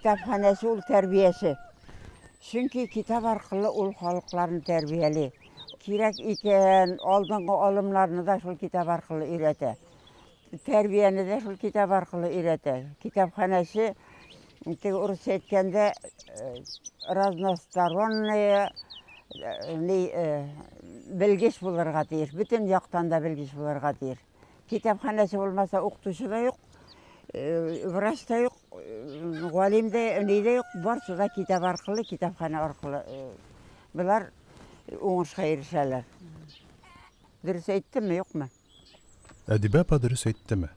kitaphanesi ul terbiyesi. Çünkü kitap arkalı ul halklarını terbiyeli. Kirek iken aldığın alımlarını da şu kitap arkalı ürete. Terbiyeni de şu kitap arkalı ürete. Kitaphanesi urus etkende raznostoronные bilgiç bulurga deyir. Bütün yaktan da bilgiç bulurga deyir. Kitaphanesi olmasa okutucu da yok, vraç da yok, galim de ne de yok. Barsı da kitap arkalı, kitaphane arkalı. Bunlar oңышқа erişerler. Dürüst ettim mi yok mu? Әдибә апа дөрес әйттеме?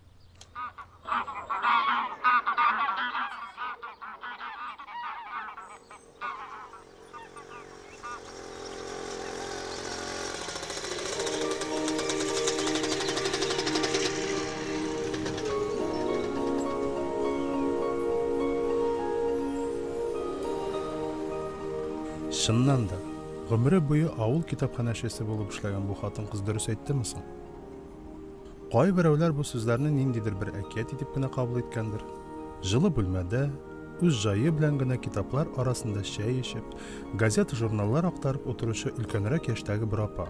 Шыннан да, гомере буе авыл китапханәчесе булып эшләгән бу хатын-кыз дөрес әйттеме соң? Кайберәүләр бу сүзләрне ниндидер бер әкият итеп кенә кабул иткәндер. Жылы бүлмәдә, үз җайы белән генә китаплар арасында чәй эчеп, газета, журналлар актарып утыручы өлкәнрәк яшьтәге бер апа.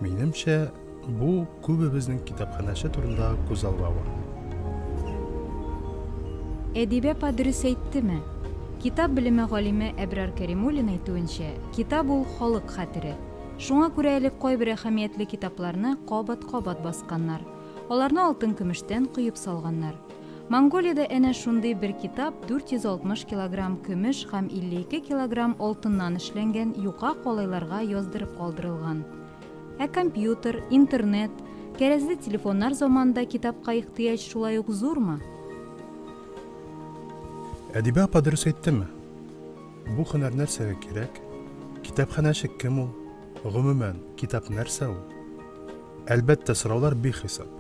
Минемчә, бу күбебезнең китапханәче турындагы күз албавы. Әдибә апа дөрес әйттеме? Китап белеме галиме Әбрар Кәримуллин әйтүенчә, китап ул халык хәтере. Шуңа күрә әле кайбер әһәмиятле китапларны кабат-кабат басканнар. Аларны алтын-көмештән кыйып салганнар. Монголиядә әнә шундый бер китап 460 килограмм көмеш һәм 52 килограмм алтыннан эшләнгән юка калайларга яздырып калдырылган. Ә компьютер, интернет, кәрәзле телефоннар заманында китапка ихтыяҗ шулай ук зурмы? Әдибә апа дөрес әйттеме? Бу һөнәр нәрсәгә кирәк? Китапханәче кем ул? Гомумән, китап нәрсә ул? Әлбәттә, сораулар бихисап.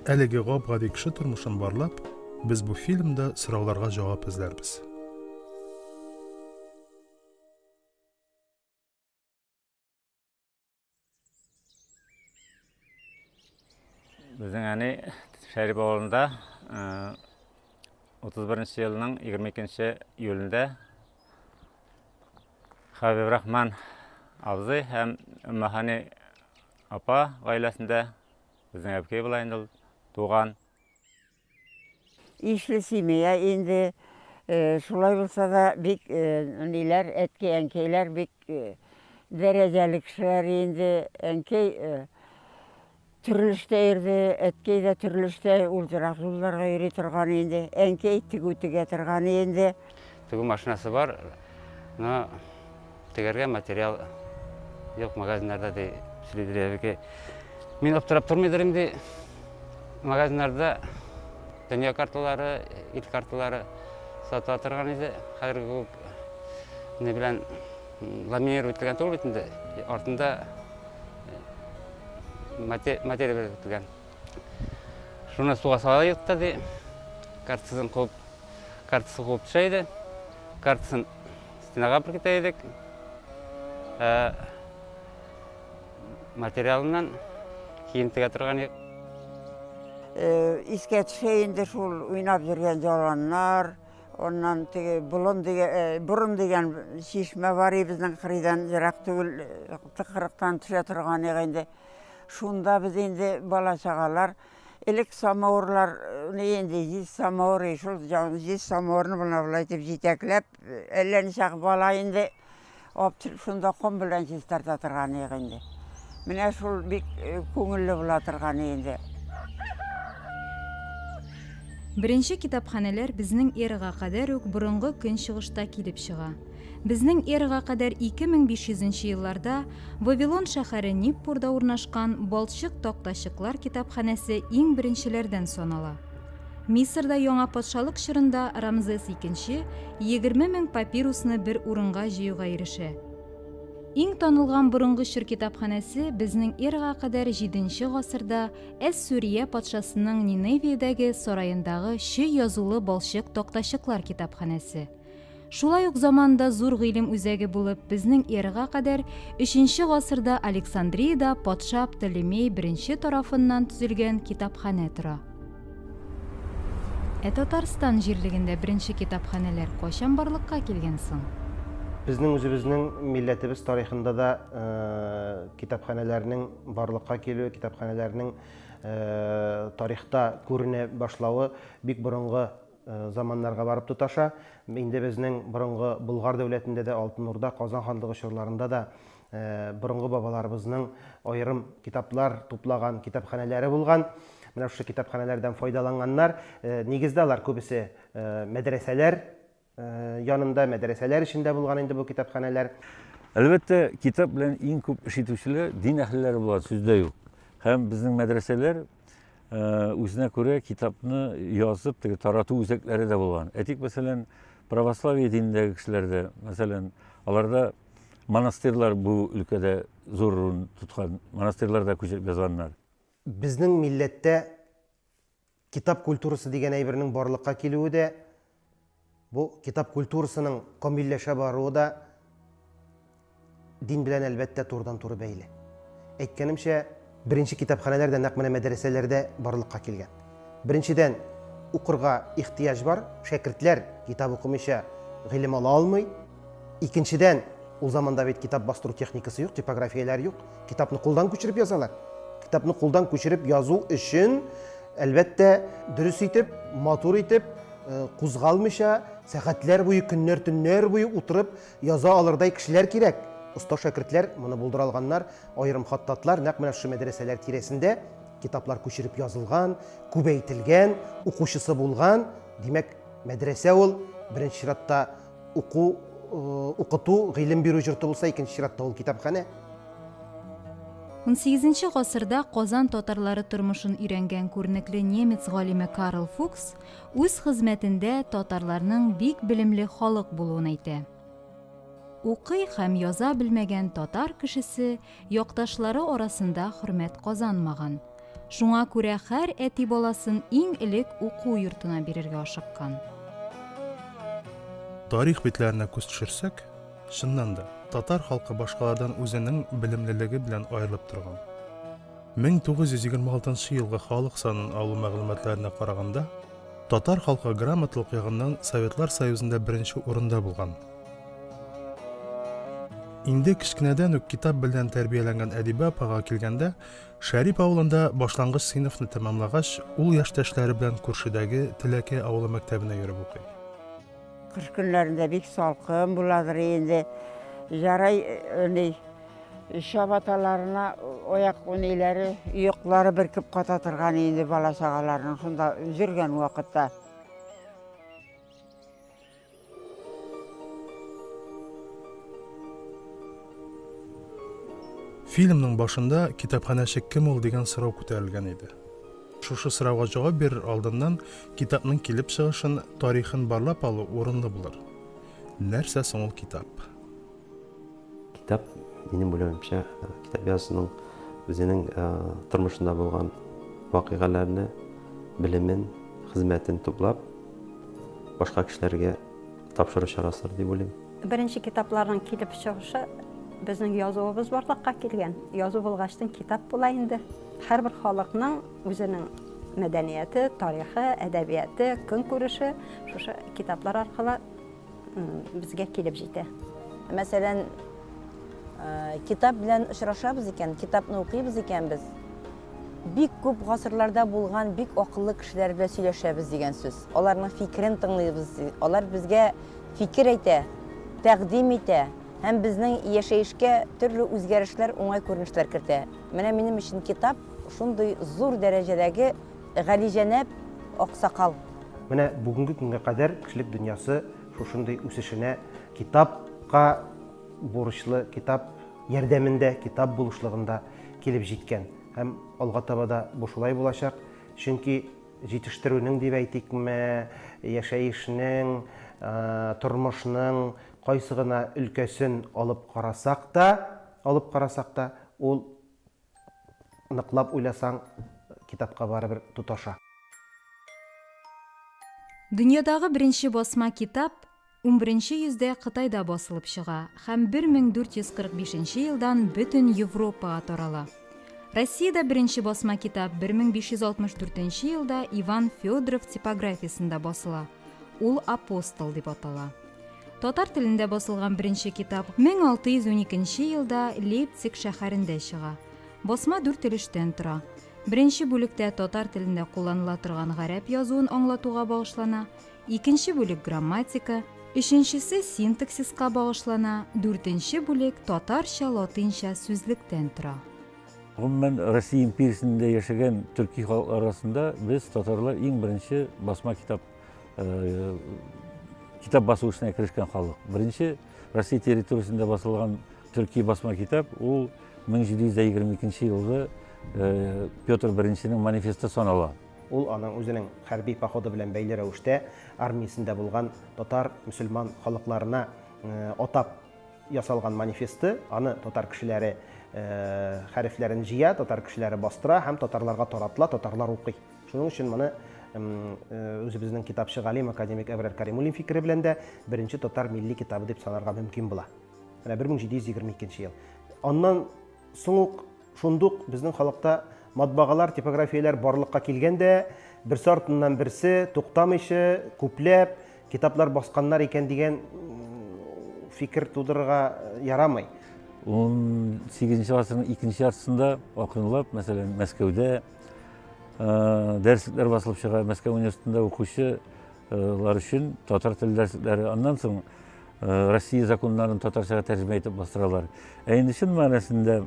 Әлеге гап-гади кеше тормышын барлап, без бу фильмда сорауларга җавап эзләрбез. Безнең әни Шәриф авылында 31 елның 22 июлендә Хабиб Рахман абзый һәм Мәхани апа гаиләсендә безнең әбкәй булай инде туган. İşli семья инде шулай булса да бик ниләр әткәй-әнкәйләр бик дәрәҗәле кешеләр инде. Әнкәй төрле эштә йөрде, әткәй дә төрле эштә ултырак юлларга йөри торган инде. Әнкәй тигү тигә торган инде. Тегү машинасы бар, но тегәргә материал юк магазиннарда ди сөйләдерәбеке. Мин аптырап тормыйдыр инде. Магазиннарда дөнья карталары, ил карталары сата торган иде. Хәзерге не белән ламинировать ителгән түгел бит инде. Артында материя ителгән. Шуны суга салайык та ди. Картасын куып төшә иде. Картасын стенага беркетә идек. Материалыннан кием тегә торган идек. Искә төшә инде шул уйнап йөргән җаланнар. Ondan burun degen şişme var bizden kırıdan yırak түгел tıkırıktan düşe turgan indi. Şunda biz indi bala çağalar elek samovrlar ne indi jiz samavr şul jiz samovrni buna bulaytып jiteklep ellerini çaq bala indi optır şunda kom bilen jiz tarta turgan indi. Mine şul bik көңүллү була turgan indi. Беренче китапханәләр безнең эрага кадәр үк борынгы көнчыгышта килеп чыга. Безнең эрага кадәр 2500 елларда Вавилон шәһәре Ниппурда урнашкан Балчык Такташыклар китапханәсе иң беренчеләрдән санала. Мисырда яңа патшалык чорында Рамзес II 20 000 папирусны бер урынга җыюга ирешә. Иң танылган борынгы чор китапханәсе безнең эрага кадәр 7нче гасырда Әс-Сүрия патшасының Ниневиядәге сараендагы чөй язулы Балчык Такташыклар китапханәсе. Шулай ук заманда зур гыйлем үзәге булып безнең эрага кадәр 3нче гасырда Александрияда патша Птолемей I тарафыннан төзелгән китапханә тора. Татарстан җирлегендә беренче китапханәләр кайчан барлыкка килгән соң? Безнең үзебезнең милләтебез тарихында да китапханәләрнең барлыкка килүе, китапханәләрнең тарихта күренә башлавы бик борынгы заманнарга барып тоташа. Инде безнең борынгы Болгар дәүләтендә дә, Алтын Урда, Казан ханлыгы чорларында да борынгы бабаларыбызның аерым китаплар туплаган китапханәләре булган. Менә шушы китапханәләрдән файдаланганнар. Нигездә алар күбесе мәдрәсәләр янында, мәдрәсәләр эчендә булган инде бу китапханәләр. Әлбәттә, китап белән иң күп эш итүчеләр дин әһелләре була, сүздә юк. Һәм безнең мәдрәсәләр үзенә күрә китапны язып, тарату үзәкләре дә булган. Әйтик, мәсәлән, православие динендәге кешеләрдә, мәсәлән, аларда монастырьлар бу өлкәдә зур роль тоткан. Монастырьларда күчереп язганнар. Безнең милләттә китап культурасы дигән әйбернең барлыкка килүе дә, бу китап культурасының камилләшә баруы да дин белән әлбәттә турыдан-туры бәйле. Әйткәнемчә, беренче китапханәләр дә нәкъ менә мәдрәсәләрдә барлыкка килгән. Беренчедән, укырга ихтияҗ бар, шәкертләр китап укымыйча гыйлем ала алмый. Икенчедән, ул заманда бит китап бастыру техникасы юк, типографияләр юк. Китапны кулдан күчереп язалар. Китапны кулдан күчереп язу өчен әлбәттә дөрес итеп, матур итеп, кузгалмыйча сәгатьләр буе, көннәр, төннәр буе утырып яза алырдай кешеләр кирәк. Оста шәкертләр, моны булдыра алганнар, аерым хаттатлар, нәкъ менә шушы мәдрәсәләр тирәсендә китаплар күчереп язылган, күбәйтелгән, укучысы булган. Димәк, мәдрәсә ул беренче чиратта укыту, гыйлем бирү йорты булса, икенче чиратта ул китапханә. 18 гасырда Казан татарлары тормышын өйрәнгән күренекле немец галиме Карл Фукс үз хезмәтендә татарларның бик белемле халык булуын әйтә. Укый һәм яза белмәгән татар кешесе якташлары арасында хөрмәт казанмаган. Шуңа күрә һәр әти баласын иң элек уку йортына бирергә ашыккан. Тарих битләренә күз төшерсәк, чыннан да татар халкы башкалардан үзенең белемлелеге белән аерылып торган. 1926 елгы халык санын алу мәгълүматларына караганда, татар халкы грамотлык ягыннан Советлар Союзында беренче урында булган. Инде кичкенәдән үк китап белән тәрбияләнгән Әдибә апага килгәндә, Шәрип авылында башлангыч сыйныфны тәмамлагач, ул яшьтәшләре белән күршедәге Теләкәй авылы мәктәбенә йөреп укый. Кыш көннәрендә бик салкын буладыр инде. Жарай шабаталарына аяк униләре, йоклары беркеп ката торган инде бала чагаларның шунда жүргән вакытта. Фильмның башында китапханәче кем ул дигән сорау күтәрелгән иде. Шушы сорауга җавап бирер алдыннан китапның килеп чыгышын, тарихын барлап алу урынлы булыр. Нәрсә соң ул китап? Китап, минем белемчә, китап язуның үзенең тормышында булган вакыйгаларны, белемен, хезмәтен туплап, башка кешеләргә тапшыру чарасыдыр дип уйлыйм. Беренче китапларның килеп чыгышы безнең язуыбыз барлыкка килгән. Язу булгачтан китап була инде. Һәрбер халыкның үзенең мәдәнияте, тарихы, әдәбияты, көнкүреше шушы китаплар аркылы безгә килеп җитә. Мәсәлән, китап белән очрашабыз икән, китапны укыйбыз икән без. Бик күп гасырларда булган бик акыллы кешеләр белән сөйләшәбез дигән сүз. Аларның фикерен тыңлыйбыз. Алар безгә фикер әйтә, тәкъдим итә. Һәм безнең яшәешкә төрле үзгәрешләр, уңай күренешләр кертә. Менә минем өчен китап шундый зур дәрәҗәдәге Галиҗәнәп Аксакал. Менә бүгенге көнгә кадәр кешелек дөньясы шушындый үсешенә китапка бурычлы, китап ярдәмендә, китап булышлыгында килеп җиткән. Һәм алга таба да бу шулай булачак. Чөнки җитештерүнең дип әйтикме, яшәешнең, тормышның кайсы гына өлкәсен алып карасак та, ул ныклап уйласаң китапка барыбер туташа. Дөньядагы беренче басма китап 11-нче йөздә Кытайда басылып чыга һәм 1445 елдан бөтен Европага тарала. Россияда бірінші басма китап 1564 елда Иван Федоров типографиясында басыла. Ул апостол деп атала. Татар тілінде басылған бірінші китап 1612 елда Лейпциг шәһәрендә чыга. Басма 4 өлештән тора. Бірінші бүлектә татар тілінде кулланыла торган гарәп язуын аңлатуга багышлана, икенче бүлек грамматика, өченчесе синтаксиска багышлана, 4нче бүлек татарча, латинча сүзлектән тора. Гомумән Россия империясында яшәгән төрки халык арасында без татарлар иң беренче басма китап басу эшенә керешкән халык. Беренче Россия территориясында басылган төрки басма китап ул 1722 елда Петр I манифесты санала. Ул аның үзенең хәрби походы белән бәйле рәвештә армиясында булган татар мөселман халыкларына атап ясалган манифесты, аны татар кешеләре хәрефләрен җыя, татар кешеләре бастыра һәм татарларга таратыла, татарлар укый. Шуның өчен моны үзебезнең китапчы галим академик Әбрар Кәримуллин фикере белән дә беренче татар милли китабы дип санарга мөмкин була. Менә 1722 ел. Аннан соң ук шундук безнең халыкта матбагалар, типографияләр барлыкка килгәндә, берсе артыннан берсе туктамыйча күпләп китаплар басканнар икән дигән фикер тудырырга ярамый. 18 гасырның икенче яртысында акрынлап, мәсәлән, Мәскәүдә дәресләр басылып чыга, Мәскәү университетында укучылар өчен татар теле дәресләре, аннан соң Россия законнарын татарчага тәрҗемә итеп бастыралар. Инде чын мәгънәсендә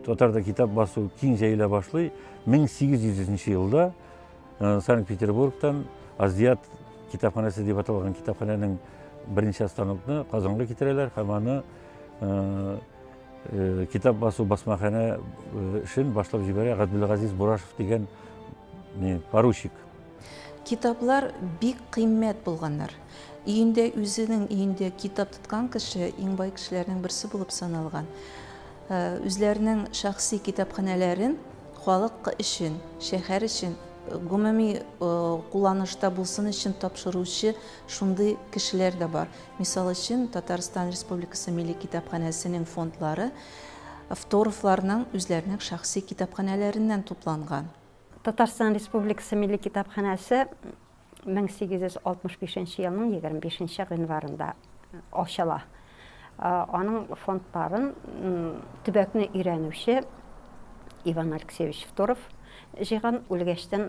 татарда китап басу киң җәелә башлый. 1800 елда Санкт-Петербургтан Азиат китапханәсе дип аталган китапханәнең беренче станокны Казанга китерәләр һәм аны китап басу басмахана эшен башлап җибәрә Габдулгазиз Бурашев дигән поручик. Китаплар бик кыйммәт булганнар. Өендә үзенең өендә китап тоткан кеше иң бай кешеләрнең берсе булып саналган. Үзләренең шәхси китапханәләрен халык өчен, шәһәр өчен гомуми кулланышта булсын өчен тапшыручы шундый кешеләр дә бар. Мисал өчен Татарстан Республикасы Милли китапханәсенең фондлары авторларның үзләренең шәхси китапханәләреннән тупланган. Татарстан Республикасы Милли китапханәсе 1865 елның 25 гыйнварында ачыла. Аның фондларын төбәкне өйрәнүче Иван Алексеевич Федоров җыйган, үлгәчтән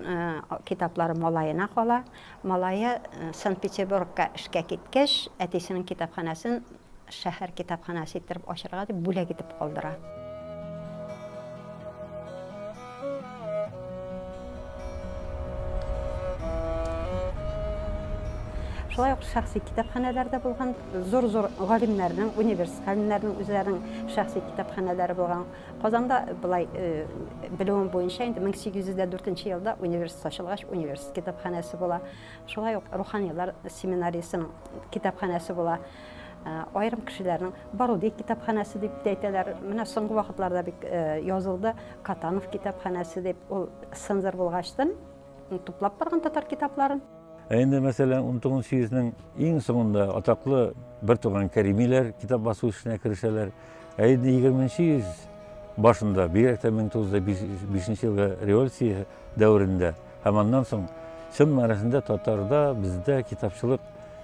китаплары малаена кала. Малая Санкт-Петербургка эшкә киткәч, әтисенең китапханәсен шәһәр китапханәсе итеп ачарга дип бүләк итеп калдыра. Шулай ук шәхси китапханәләрдә булган зур-зур галимнәрнең, университет галимнәрнең үзләренең шәхси китапханәләре булган. Казанда булай белүем буенча инде 1804 елда университет ачылгач, университет китапханәсе була. Шулай ук руханийлар семинариясенең китапханәсе була. Айрым кешеләрнең Баруди китапханәсе дип әйтәләр. Менә соңгы вакытларда бик язылды Катанов китапханәсе дип, ул сынзыр булгачтан туплап барган татар китапларын. Инде мәсәлән 19 йөзнең иң соңында атаклы бер туган Кәримиләр китап басу эшенә керешәләр. Инде 20 йөз башында, бигрәк тә 1905 елга революция дәврендә, һәм аннан соң чын мәгънәсендә татарда, бездә китапчылык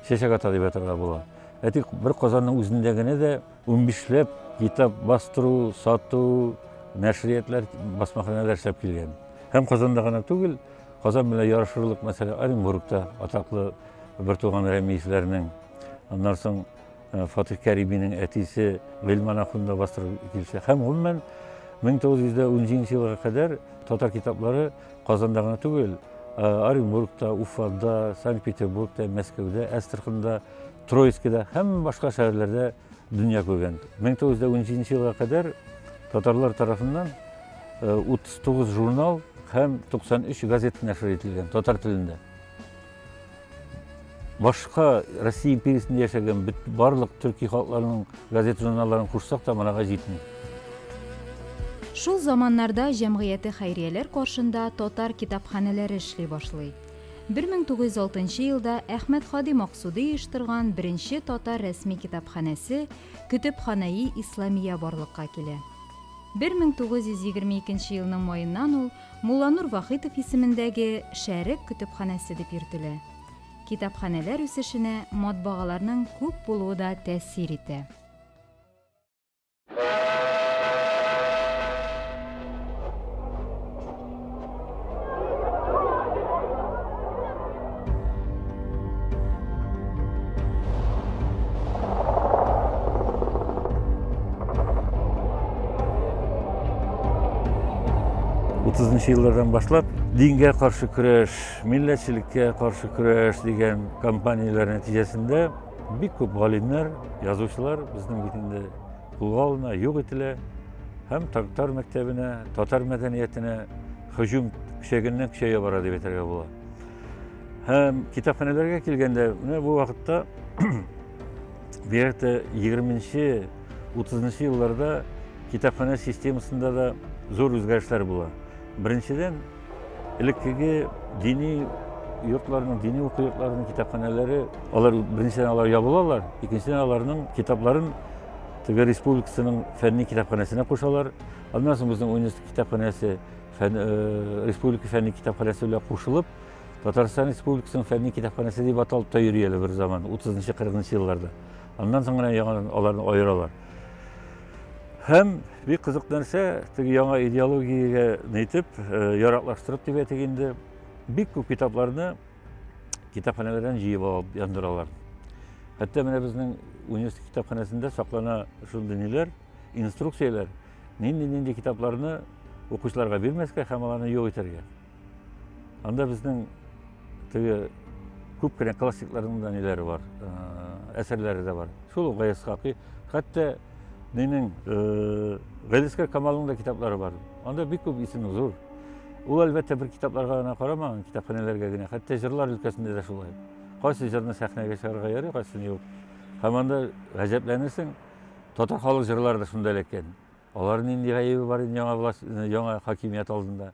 чәчәк ата дип әйтергә була. Әйтик, бер Казанның үзендә генә дә 15ләп китап бастыру, сату, нәшриятләр, басмаханәләр эшләп килгән. Һәм Казанда гына түгел, Казан белән ярышырлык мәсәлә Оренбургта атаклы бер туган Рәмиевләрнең, аннан соң Фатих Кәриминең әтисе Гыйльман ахунда бастырып килсә. Һәм гомумән 1910 елга кадәр татар китаплары Казанда гына түгел, Оренбургта, Уфада, Санкт-Петербургта, Мәскәүдә, Астраханда, Троицкида һәм башка шәһәрләрдә дөнья күргән. 1910 елга кадәр татарлар тарафыннан 39 журнал һәм 93 газета нәшр ителгән татар телендә. Башка Россия империясында яшәгән барлык төрки халыкларының газета журналларын кушсак та монага җитми. Шул заманнарда җәмгыяте хәйрияләр каршында татар китапханәләре эшли башлый. 1906 елда Әхмәт Хади Максуди оештырган беренче татар рәсми китапханәсе Көтепханаи Исламия барлыкка килә. 1922 елның майыннан ул Мулланур Вахитов исемендәге Шәрек көтөпханәсе дип йөртелә. Китапханәләр үсешенә матбагаларның күп булуы да тәэсир итә. Еллардан башлап дингә каршы көрәш, милләтчелеккә каршы көрәш дигән кампанияләр нәтиҗәсендә бик күп галимнәр, язучылар безнең бит инде кулга алына, юк ителә һәм татар мәктәбенә, татар мәдәниятенә һөҗүм көчәгәннән көчәя бара дип әйтергә була. Һәм китапханәләргә килгәндә, менә бу вакытта бигрәк 20-30 елларда китапханә системасында да зур үзгәрешләр була. Беренчедән, элеккеге дини йортларның, дини уку йортларының китапханәләре, алар беренчедән алар ябылалар, икенчедән аларның китапларын теге республикасының фәнни китапханәсенә кушалар. Аннан соң безнең университет китапханәсе, республика фәнни китапханәсе белән кушылып, Татарстан Республикасының фәнни китапханәсе дип аталып та йөри әле бер заман, 30-40 елларда. Аннан соң гына аларны аералар. Һәм бик кызык нәрсә, теге яңа идеологиягә нәйтеп, яраклаштырып дип әйтгәндә, бик күп китапларны китапханәләрдән җыеп алып яндыралар. Хәтта менә безнең университет китапханәсендә саклана шундый ниләр, инструкцияләр, нинди китапларны укучыларга бирмәскә һәм аларны юк итәргә. Анда безнең теге күп кенә классикларның да ниләре бар, әсәрләре дә бар. Шул Гаяз Хакый, хәтта Нинең Гадискар Камалның да китаплары бар. Анда бик күп исеме зур. Ул әлбәттә бер китапларга гына карамаган, китапханәләргә генә, хәтта җырлар өлкәсендә дә шулай. Кайсы җырны сәхнәгә чыгарырга ярый, кайсын юк. Һәм анда гаҗәпләнерсең, татар халык җырлары да шунда эләккән. Алар нинди гаебе бар яңа хакимият алдында.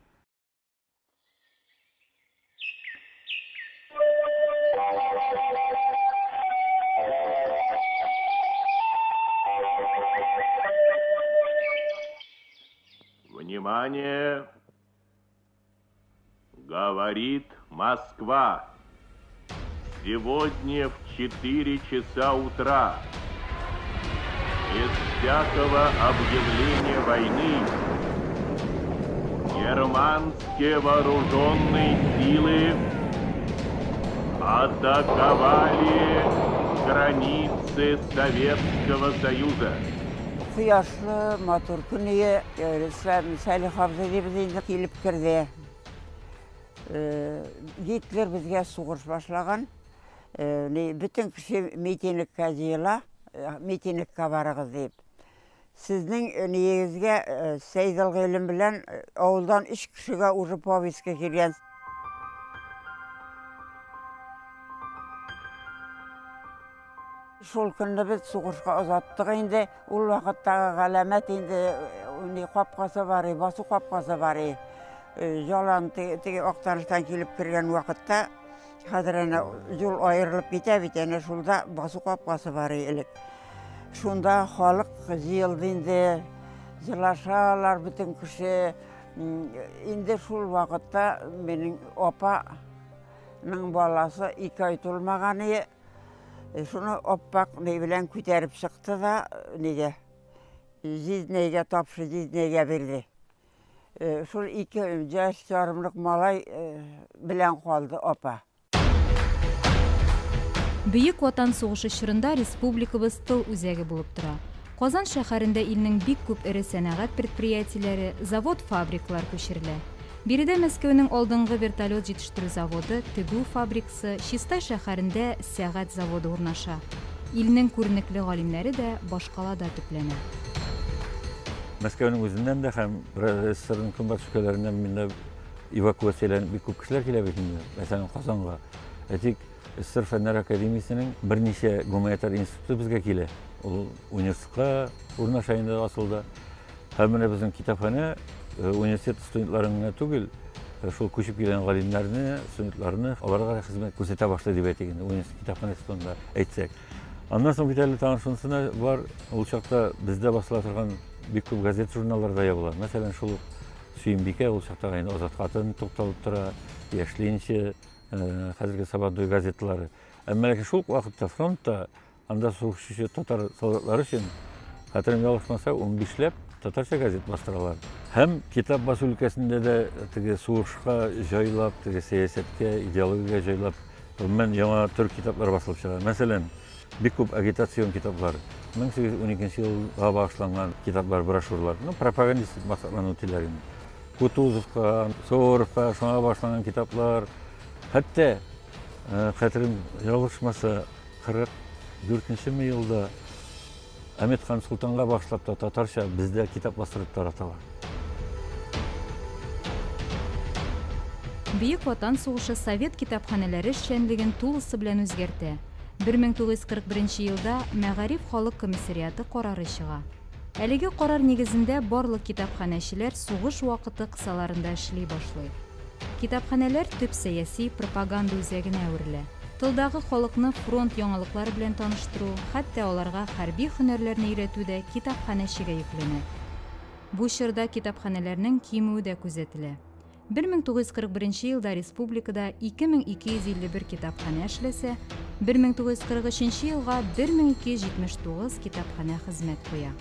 Внимание! Говорит Москва. Сегодня в 4 часа утра без всякого объявления войны германские вооруженные силы атаковали границы Советского Союза. Кыяшлы, матур күние, Сәлих абзый дебезінде келіп кірді. Гитлер бізге суғырш башлаган. Бүтін кіші митингке жиыла, митингке барығыз деп. Сіздің негізге Сейдал Ғилім білән ауылдан 3 кішіге уже повестке келген. Шул күнді біз суғыршқа ұзаттық енді, ол вақыттағы ғаламет енді қапқасы бар, басу қапқасы бар. Жалан теге Ақтаныштан келіп кірген вақытта, қазір жол айырылып бите-битені шулда басу қапқасы бар елік. Шунда халық жиылды енді, жылашалар бүтін кіші. Енді шул вақытта менің опаның баласы 2 ай толмағаны. Шуны оппақ не білән көтеріп шықты да, неге, жизнеге тапшы, жизнеге берді. Шул 2 жас жарымлық малай білән қалды опа. Бүйік Ватан сугышы чорында республикабыз тыл үзәге булып тора. Казан шәһәрендә илнең бик күп эре сәнәгать предприятиеләре, завод-фабрикалар күчерелә. Биредә Мәскәүнең алдынгы вертолет җитештерү заводы, тегү фабрикасы, Чистай шәһәрендә сәгать заводы урнаша. Илнең күренекле галимнәре дә башкалада төпләнә. Мәскәүнең үзеннән дә һәм СССРның көнбатыш өлкәләреннән миндә эвакуацияләнеп бик күп кешеләр килә бит инде. Мәсәлән, Казанга. Әйтик, СССР Фәннәр академиясенең берничә гуманитар институты безгә килә. Ул университетка урнаша инде асылда. Һәм менә безнең китапханә университет студентларына түгел, шул күчеп килгән галимнәрне, студентларны аларга хезмәт күрсәтә башлый дип әйтегән университет китапханәсендә әйтсәк. Аннан соң бит әле тагын шунысына бар, ул чакта бездә басыла торган бик күп газет журналларда ябыла. Мәсәлән, шул Сөембикә ул чакта Азат Хатын тукталып тора, Яшьленче, хәзерге Сабантуй газеталары. Әмма ләкин шул вакытта фронтта анда сугышучы татар солдатлары өчен, хәтерем ялгышмаса, 15ләп татарча газет бастыралар. Һәм китап басу өлкәсендә дә теге сугышка җайлап, теге сәясәткә, идеологиягә җайлап, гомумән яңа төр китаплар басылып чыга. Мәсәлән, бик күп агитацион китаплар, 1812 елга багышланган китаплар, брошюрлар, пропагандистик максатлану теләген. Кутузовка, Суворовка, шуңа башланган китаплар, хәтта хәтерем ялгышмаса 44 елда Әмәтхан Султанга башлап та татарча бездә китап бастырып тараталар. Бөек Ватан сугышы Совет китапханәләре эшчәнлеген тулысы белән үзгәртә. 1941 елда Мәгариф халык комиссариаты карары чыга. Әлеге карар нигезендә барлык китапханәчеләр сугыш вакыты кысаларында эшли башлый. Китапханәләр төп сәяси пропаганда үзәгенә әверелә. Тылдагы халыкны фронт яңалыклары белән таныштыру, хәтта аларга хәрби һөнәрләрне өйрәтү дә китапханәчегә йөкләнә. Бу чорда китапханәләрнең кимүе дә күзәтелә. 1941 елда республикада 2251 китапханә эшләсә, 1943 елга 1279 китапханә хезмәт куя.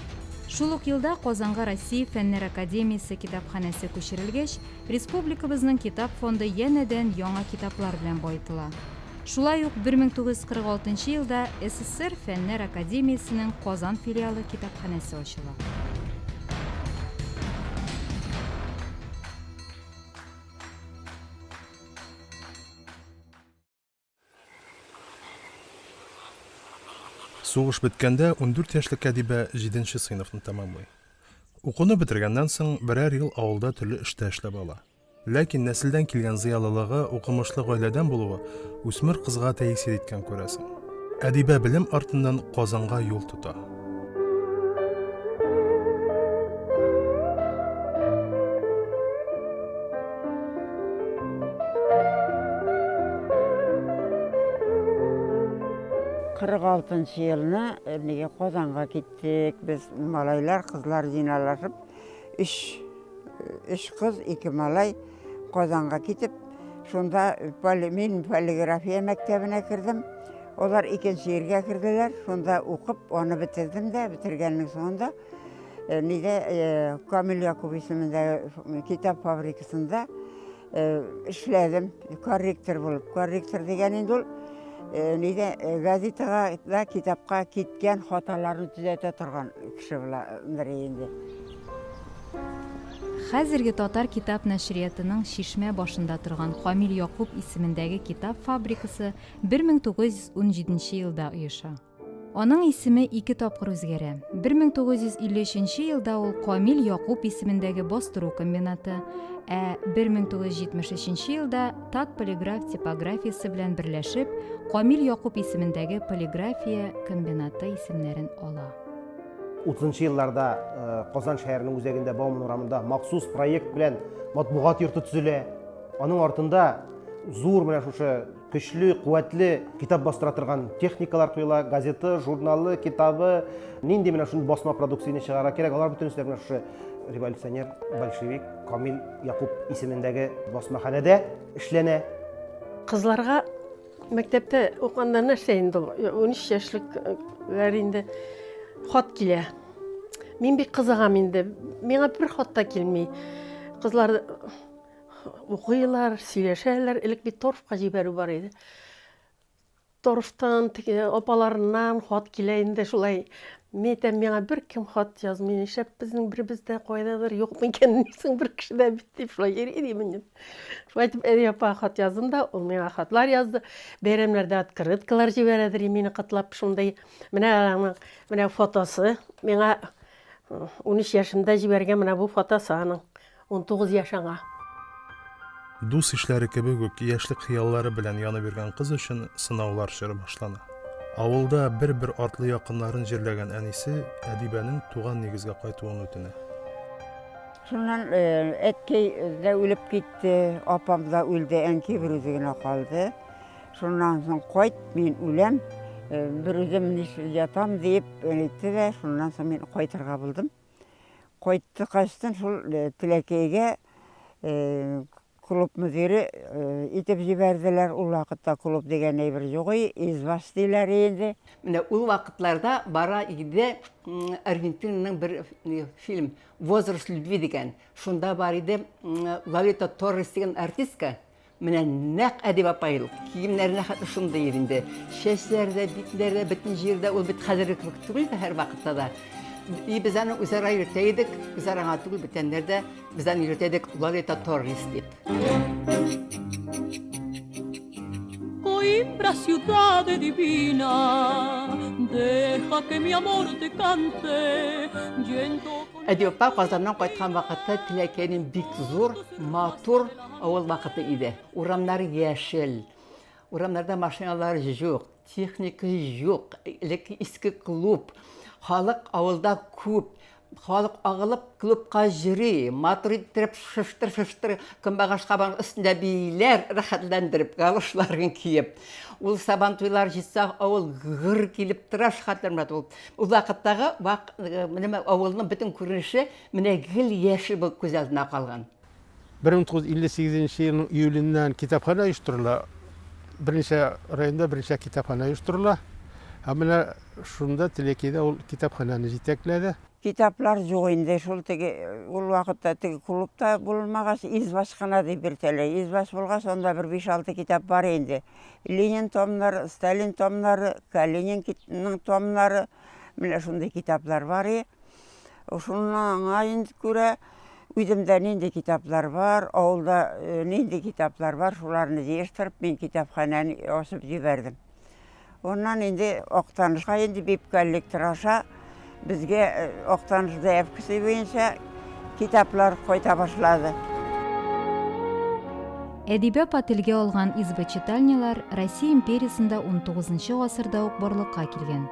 Шул ук елда Казанга Россия Фәннәр академиясе китапханәсе күчерелгәч, республикабызның китап фонды янәдән яңа китаплар белән баетыла. Шулай ук 1946 елда СССР Фәннәр академиясенең Казан филиалы китапханәсе ачыла. Сугыш беткәндә 14 яшьлек Әдибә 7нче сыйныфны тәмамлый. Укуны бетергәннән соң берәр ел авылда төрле эштә эшләп ала. Ләкин нәселдән килгән зыялылыгы, укымышлы гаиләдән булуы үсмер кызга тәэсир иткән күрәсең. Әдибә белем артыннан Казанга юл тота. Елны неге Казанга киттек. Без малайлар, кызлар җыйналышып, 3 кыз, 2 малай Казанга китеп, шунда мин полиграфия мәктәбенә кердем. Олар икенче ергә керделәр. Шунда укып, аны бетердем дә, бетергәннең соңында Камил Якуб исемендәге китап фабрикасында эшләдем. Корректор булып. Корректор дигән инде ул газетага да китапка киткән хаталарны төзәтә торган кеше булыр инде. Хәзерге татар китап нәшриятының Шишмә башында торган Камил Якуб исемендәге китап фабрикасы 1917 елда оеша. Аның исеме 2 тапкыр үзгәрә. 1953 елда ул Камил Якуб исемендәге бастыру комбинаты, 1973 елда Тат полиграф типографиясы белән берләшеп, Камил Якуб исемендәге полиграфия комбинаты исемнәрен ала. 30-нчы елларда Казан шәһәренең үзәгендә Бауман урамында махсус проект белән матбугат йорты төзелә. Аның артында зур менә шушы көчле, куәтле китап бастыра торган техникалар куела, газеты, журналы, китабы, нинди менә шундый басма продукцияны чыгара кирәк. Алар бөтенесе менә шушы революционер, большевик Камил Якуб исемендәге басмаханәдә эшләнә. Кызларга мәктәптә укганда нәрсә инде ул? 13 яшьлекләр инде хат килә. Мин бик кызыгам инде. Миңа бер хат та килми. Кызлар укыйлар, сөйләшәләр. Элек бит торфка җибәрү бар иде. Торфтан, апаларыннан хат килә инде шулай. Миңа бер кем хат язмый. Нишләп безнең беребездә кайдадыр юк микән? Нисең бер кешедә бит дип шулай йөри мен. Шулай дип апа хат яздым да, ул миңа хатлар язды. Бәйрәмнәрдә открыткалар җибәрәдер, мине катлап шундай. Менә фотосы. Миңа 13 яшымда җибәргән менә бу фотосы аның. 19 яшыңа. Дус ишләре кебек үк яшьлек хыяллары белән янып йөргән кыз өчен сынаулар чоры башлана. Авылда бер артлы якыннарын җирләгән әнисе Әдибәнең туган нигезгә кайтуын үтенә. Шуннан әткәй дә үлеп китте, апам да үлде, әнкәй бер үзе генә калды. Шуннан соң кайт, мин үләм, бер үзем ятам дип әйтте дә, шуннан соң мин кайтырга булдым. Қойты қастын шул Тілекейге клуб мүдері итеп жіберділер. Ул вақытта клуб деген бір жоғы, избас дейлер енді. Менә ул вакытларда бара иде Аргентинаның бір фильм «Возраст любви» деген. Шунда бар иде Лолита Торрес деген артистка. Менә нәқ әдип апайыл. Киемнәренә хәтле шундай инде. Шәчләрдә, битләрдә, бөтен җирдә ул бит хәзерге кебек түгел һәр вакытта да. Biz аны үзара йөртәйдек, үзара түгел битәннәрдә biz аны йөртәйдек Лолита Торрес дип. Coimbra ciudad divina, deja que mi amor te cante, yendo... Әдип апа Казаннан кайткан вакытта Тілекейнең бик зур, матур авыл вакыты иде. Урамнары яшел. Урамнарда машиналар юк, техника юк, иске клуб. Халык авылда күп. Халык агылып клубка йөри, матур итеп шыштыр, көнбагаш кабан өстендә бийләр рәхәтләндереп, галышларын киеп. Ул сабан туйлар җитсә, авыл гыр килеп тора шатланмады ул. Ул вакыттагы менә авылның бөтен күренеше менә гел яшел булып күз алдына калган. 1958 елның июленнән китапхана оештырыла. Беренче районда беренче китапхана оештырыла. Менә шунда Тілекейдә ул китапхананы җитәкләде. Китаплар жоқ инде, шул ул вакытта клубта булмагас, избашхана дип биртәләр. Избаш булгас, онда бер 5-6 китап бар инде. Ленин томнары, Сталин томнары, Калининның томнары, менә шундый китаплар бар. Шуңа инде күрә үземдә нинди китаплар бар, авылда нинди китаплар бар, шуларны җыештырып, мин китапхананы асып җибәрдем. Ondan indi Oqtanışqa indi bipkəllik tıraşa bizge Oqtanışda evkisi boyunca kitaplar koyta başladı. Әдиби пателге алган избачитальнялар Россия империясында 19 гасырда ук барлыкка килгән.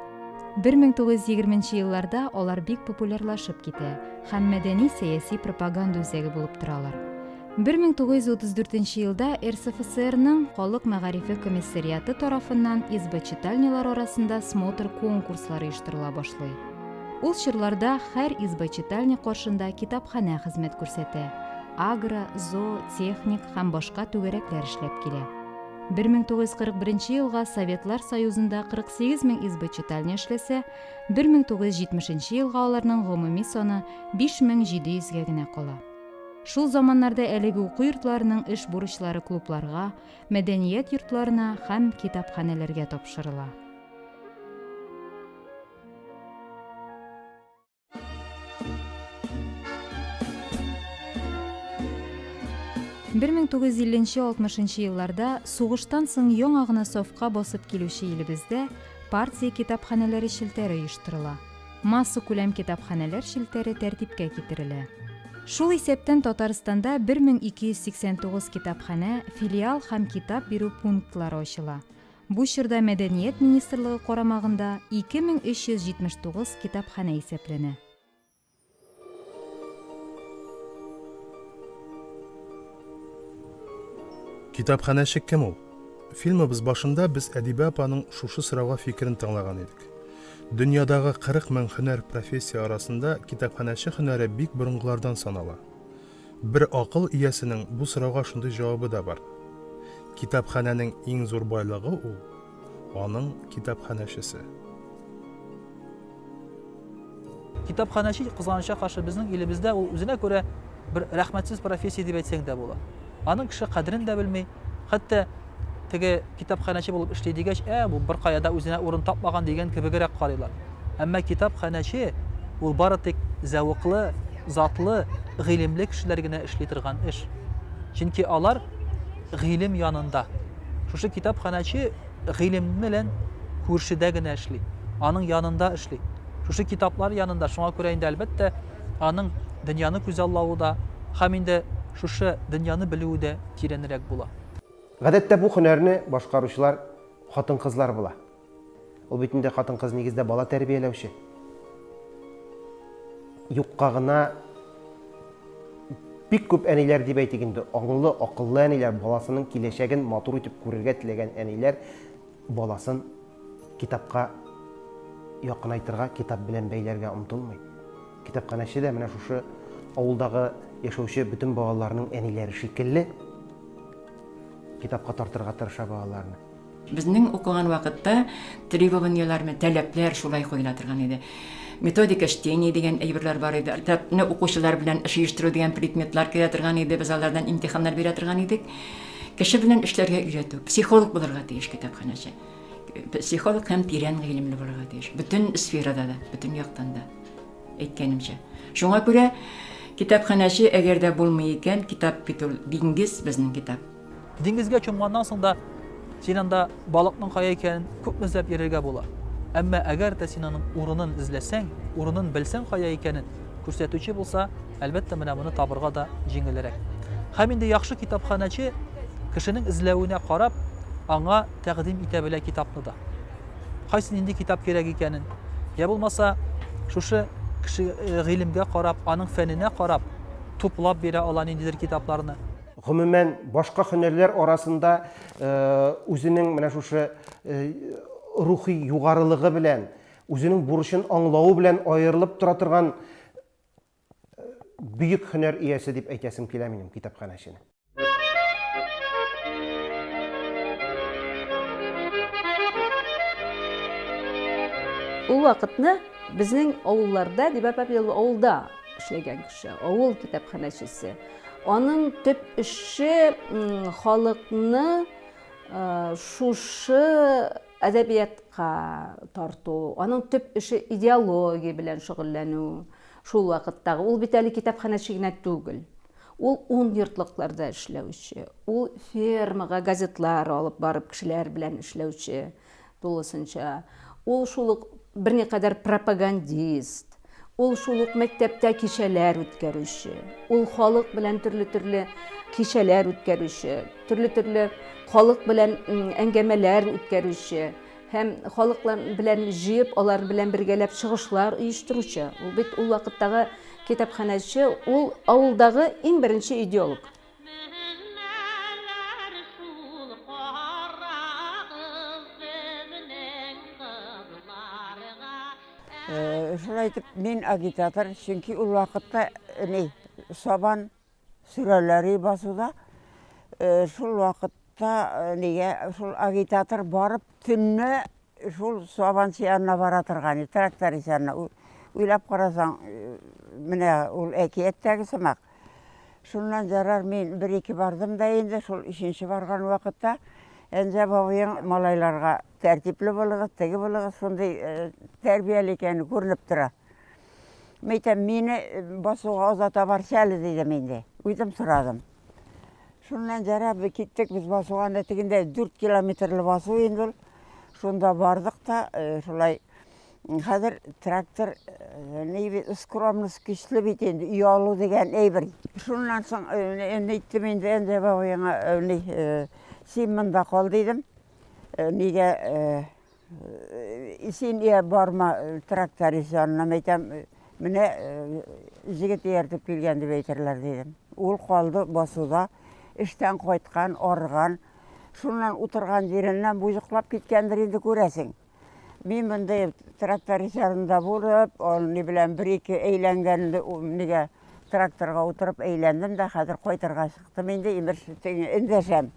1920 елларда алар бик популярлашып китә һәм мәдәни сәяси пропаганда үзәге булып торалар. 1934 елда РСФСРның Халык мәгарифе комиссариаты тарафыннан избачитальнялар арасында смотр конкурслары оештырыла башлый. Ул чорларда һәр избачитальня каршында китапхана хезмәт күрсәтә. Агро, зоо, техник һәм башка түгәрәкләр эшләп килә. 1941 елга Советлар Союзында 48 мең избачитальня эшләсә, 1970 елга аларның гомуми саны 5700-гә генә кала. Шул заманнарда әлеге уку йортларының эш бурычлары клубларга, мәдәният йортларына һәм китапханәләргә тапшырыла. Бер 1950-60 елларда сугыштан соң яңа гына сафка басып килүче илебездә партия китапханәләре шелтәре оештырыла. Масса күләм китапханәләр шелтәре тәртипкә китерелә. Шул исәптән Татарстанда 1289 китапхана, филиал һәм китап бирү пунктлары ачыла. Бу чорда Мәдәният министрлыгы карамагында 2379 китапхана исәпләнә. Китапханәче кем ул? Фильмыбыз башында без Әдибә апаның шушы сорауга фикерен тыңлаган идек. Дөньядагы 40 мең һөнәр профессия арасында китапханәче һөнәре бик борынгылардан санала. Бер акыл иясенең бу сорауга шундый җавабы да бар. Китапханәнең иң зур байлыгы ул аның китапханәчесе. Китапханәче кызганычка каршы безнең илебездә ул үзенә күрә бер рәхмәтсез профессия дип әйтсәң дә була. Аның кеше кадерен дә белми, хәтта теге китапханәче булып эшли дигәч, бу бер каяда үзенә урын тапмаган дигән кебегрәк карыйлар. Әмма китапханәче ул бары тик зәвыклы, затлы, гыйлемле кешеләр генә эшли торган эш. Чөнки алар гыйлем янында. Шушы китапханәче гыйлем белән күршедә генә эшли, аның янында эшли. Шушы китаплар янында, шуңа күрә инде әлбәттә аның дөньяны күз аллауы да һәм инде шушы дөньяны белүе дә тирәнрәк була. Гадәттә бу һөнәрне башкаручылар хатын-кызлар була. Ул бит инде хатын-кыз нигездә бала тәрбияләүче. Юкка гына бик күп әниләр дип әйтик инде, аңлы, акыллы әниләр баласының киләчәген матур итеп күрергә теләгән әниләр баласын китапка якынайтырга, китап белән бәйләргә омтылмый. китапханәче дә менә шушы авылдагы яшәүче бөтен балаларның әниләре шикелле китапка тартырга тырыша балаларны. Безнең укыган вакытта требованиялар, таләпләр шулай куела торган иде. Методика чтения дигән әйберләр бар иде. Китапны укучылар белән эш оештыру дигән предметлар килә торган иде. Без алардан имтиханнар бирә торган идек. Кеше белән эшләргә өйрәтү. Психолог булырга тиеш китапханәче. Психолог һәм тирән гыйлемле булырга тиеш. Бөтен сферада да, бөтен яктан да. Әйткәнемчә. Шуңа күрә китапханәче әгәр дә булмый икән, китап бит ул диңгез, безнең китап. Диңгезгә чумганнан соң да син анда балыкның кая икәнен күп эзләп йөрергә була. Әмма әгәр дә син аның урынын эзләсәң, урынын белсәң кая икәнен күрсәтүче булса, әлбәттә менә моны табырга да җиңелрәк. Һәм инде яхшы китапханәче кешенең эзләвенә карап, аңа тәкъдим итә белә китапны да. Кайсы нинди китап кирәк икәнен, я булмаса шушы кеше гыйлемгә карап, аның фәненә карап, туплап бирә ала ниндидер китапларны. Гомумән башка һөнәрләр арасында үзенең менә шушы рухи югарылыгы белән, үзенең бурычын аңлавы белән аерылып тора торган бөек һөнәр иясе дип әйтәсем килә минем китапханәчене. Ул вакытны безнең авылларда, дип авылда эшләгән кеше, авыл китапханәчесе. Аның төп эше халыкны шушы әдәбиятка тарту. Аның төп эше идеология белән шөгыльләнү. Шул вакыттагы ул бит әле китапханәче генә түгел. Ул 10 йортлыкларда эшләүче. Ул фермага газетлар алып барып кешеләр белән эшләүче тулысынча. Ул шул берникадәр пропагандист. Ул шул ук мәктәптә кичәләр үткәрүче. Ул халык белән төрле кичәләр үткәрүче, төрле халык белән әңгәмәләр үткәрүче һәм халыклар белән җыеп, алар белән бергәләп чыгышлар оештыручы. Ул бит ул вакыттагы китапханәче, ул авылдагы иң беренче идеолог. Шулай итеп, мин агитатор, чөнки ул вакытта сабан сүрәләре басуда, шул вакытта шул агитатор барып төнне шул сабан янына бара торган, трактор янына. Уйлап карасаң, менә ул әкияттәге сымак. Шуннан жарар мин бер-ике бардым да инде, шул 3нче барган вакытта Әнҗә бабайың малайларга тәртипле булыгыз, теге булыгыз, шундый тәрбияле икәне күренеп тора. Мәйтәм, мине басуга озата барчы әле дидем инде. Үзем сорадым. Шуннан жарап киттек, біз басуга тегендә 4 километрлы басу инде. Шунда бардык та, шулай хәзер трактор скромность көчле бит инде, уялу дигән әйбер. Шуннан соң әйттем инде Әнҗә бабайыңа син монда кал дидем. Нигә син барма трактор янына, мәйтәм, менә җегет ияртеп килгән дип әйтерләр дидем. Ул калды басуда, эштән кайткан, арыган. Шуннан утырган җиреннән буҗыклап киткәндер инде күрәсең. Мин монда трактор янында булып, ни белән бер-ике әйләнгәнде, нигә тракторга утырып әйләндем дә, хәзер кайтырга чыктым инде, индәшәм.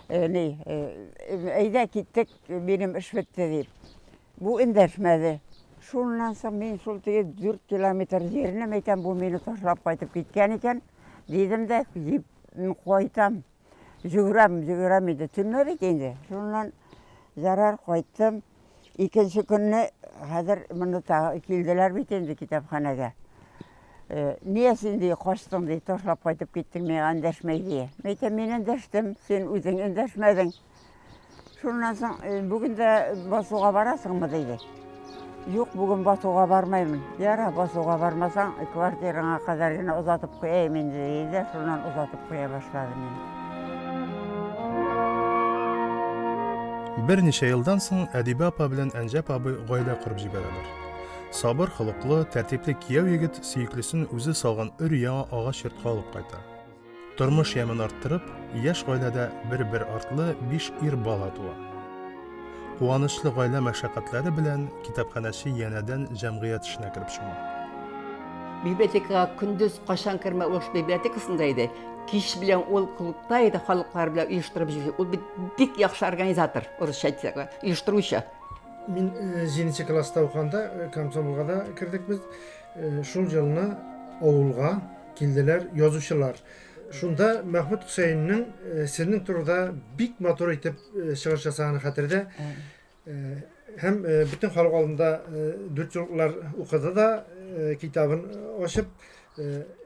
Әйдә киттек, минем эш бетте дип. Бу индәшмәде. Шуннан соң мин шул 4 километр җирне, мәйтәм, бу мине ташлап кайтып киткән икән, дидем дә, кайтам. Жүгерәм иде, төнне бит инде. Шуннан зарар кайттым. Икенче көнне хәзер монда килделәр бит инде китапханәгә. Niye sen diye koştun diye taşlap kaytıp gittin mi endəşmeyi diye. Meytem ben endəştim, sen özün endəşmedin. Şundan sonra bugün de basuğa varasın mı dedi. Yok bugün basuğa varmayım. Yara basuğa varmasan kvartirana kadar yine uzatıp koyayım dedi. Şundan uzatıp koya başladım yine. Bir neçə yıldan soң Әдибә апа белән Әнҗәп абый гаилә курып җибәрәләр. Сабыр холыклы, тәртипле кияү егет сөеклесен үзе салган өр-яңа агач йортка алып кайта. Тормыш ямен арттырып, яшь гаиләдә бер артлы 5 ир бала туа. Куанычлы гаилә мәшәкатьләре белән китапханәче янәдән җәмгыять эшенә кереп чыга. библиотекаға күндіз қашан кірме ол библиотекасында еді. Кеш білен ол клубта еді, халықлар білен ұйыштырып жүрді. Ол бик яқшы организатор, орысша айтсақ, ұйыштырушы. Мен 7 класста оқығанда комсомолға да кірдік біз. Шул жылына ауылға келділер язушылар. Шунда Махмуд Хусейннің сенің тұрда бик матур етіп шығыш жасағаны қатырды. Hem bütün halk alında dürtçülükler okudu da kitabın açıp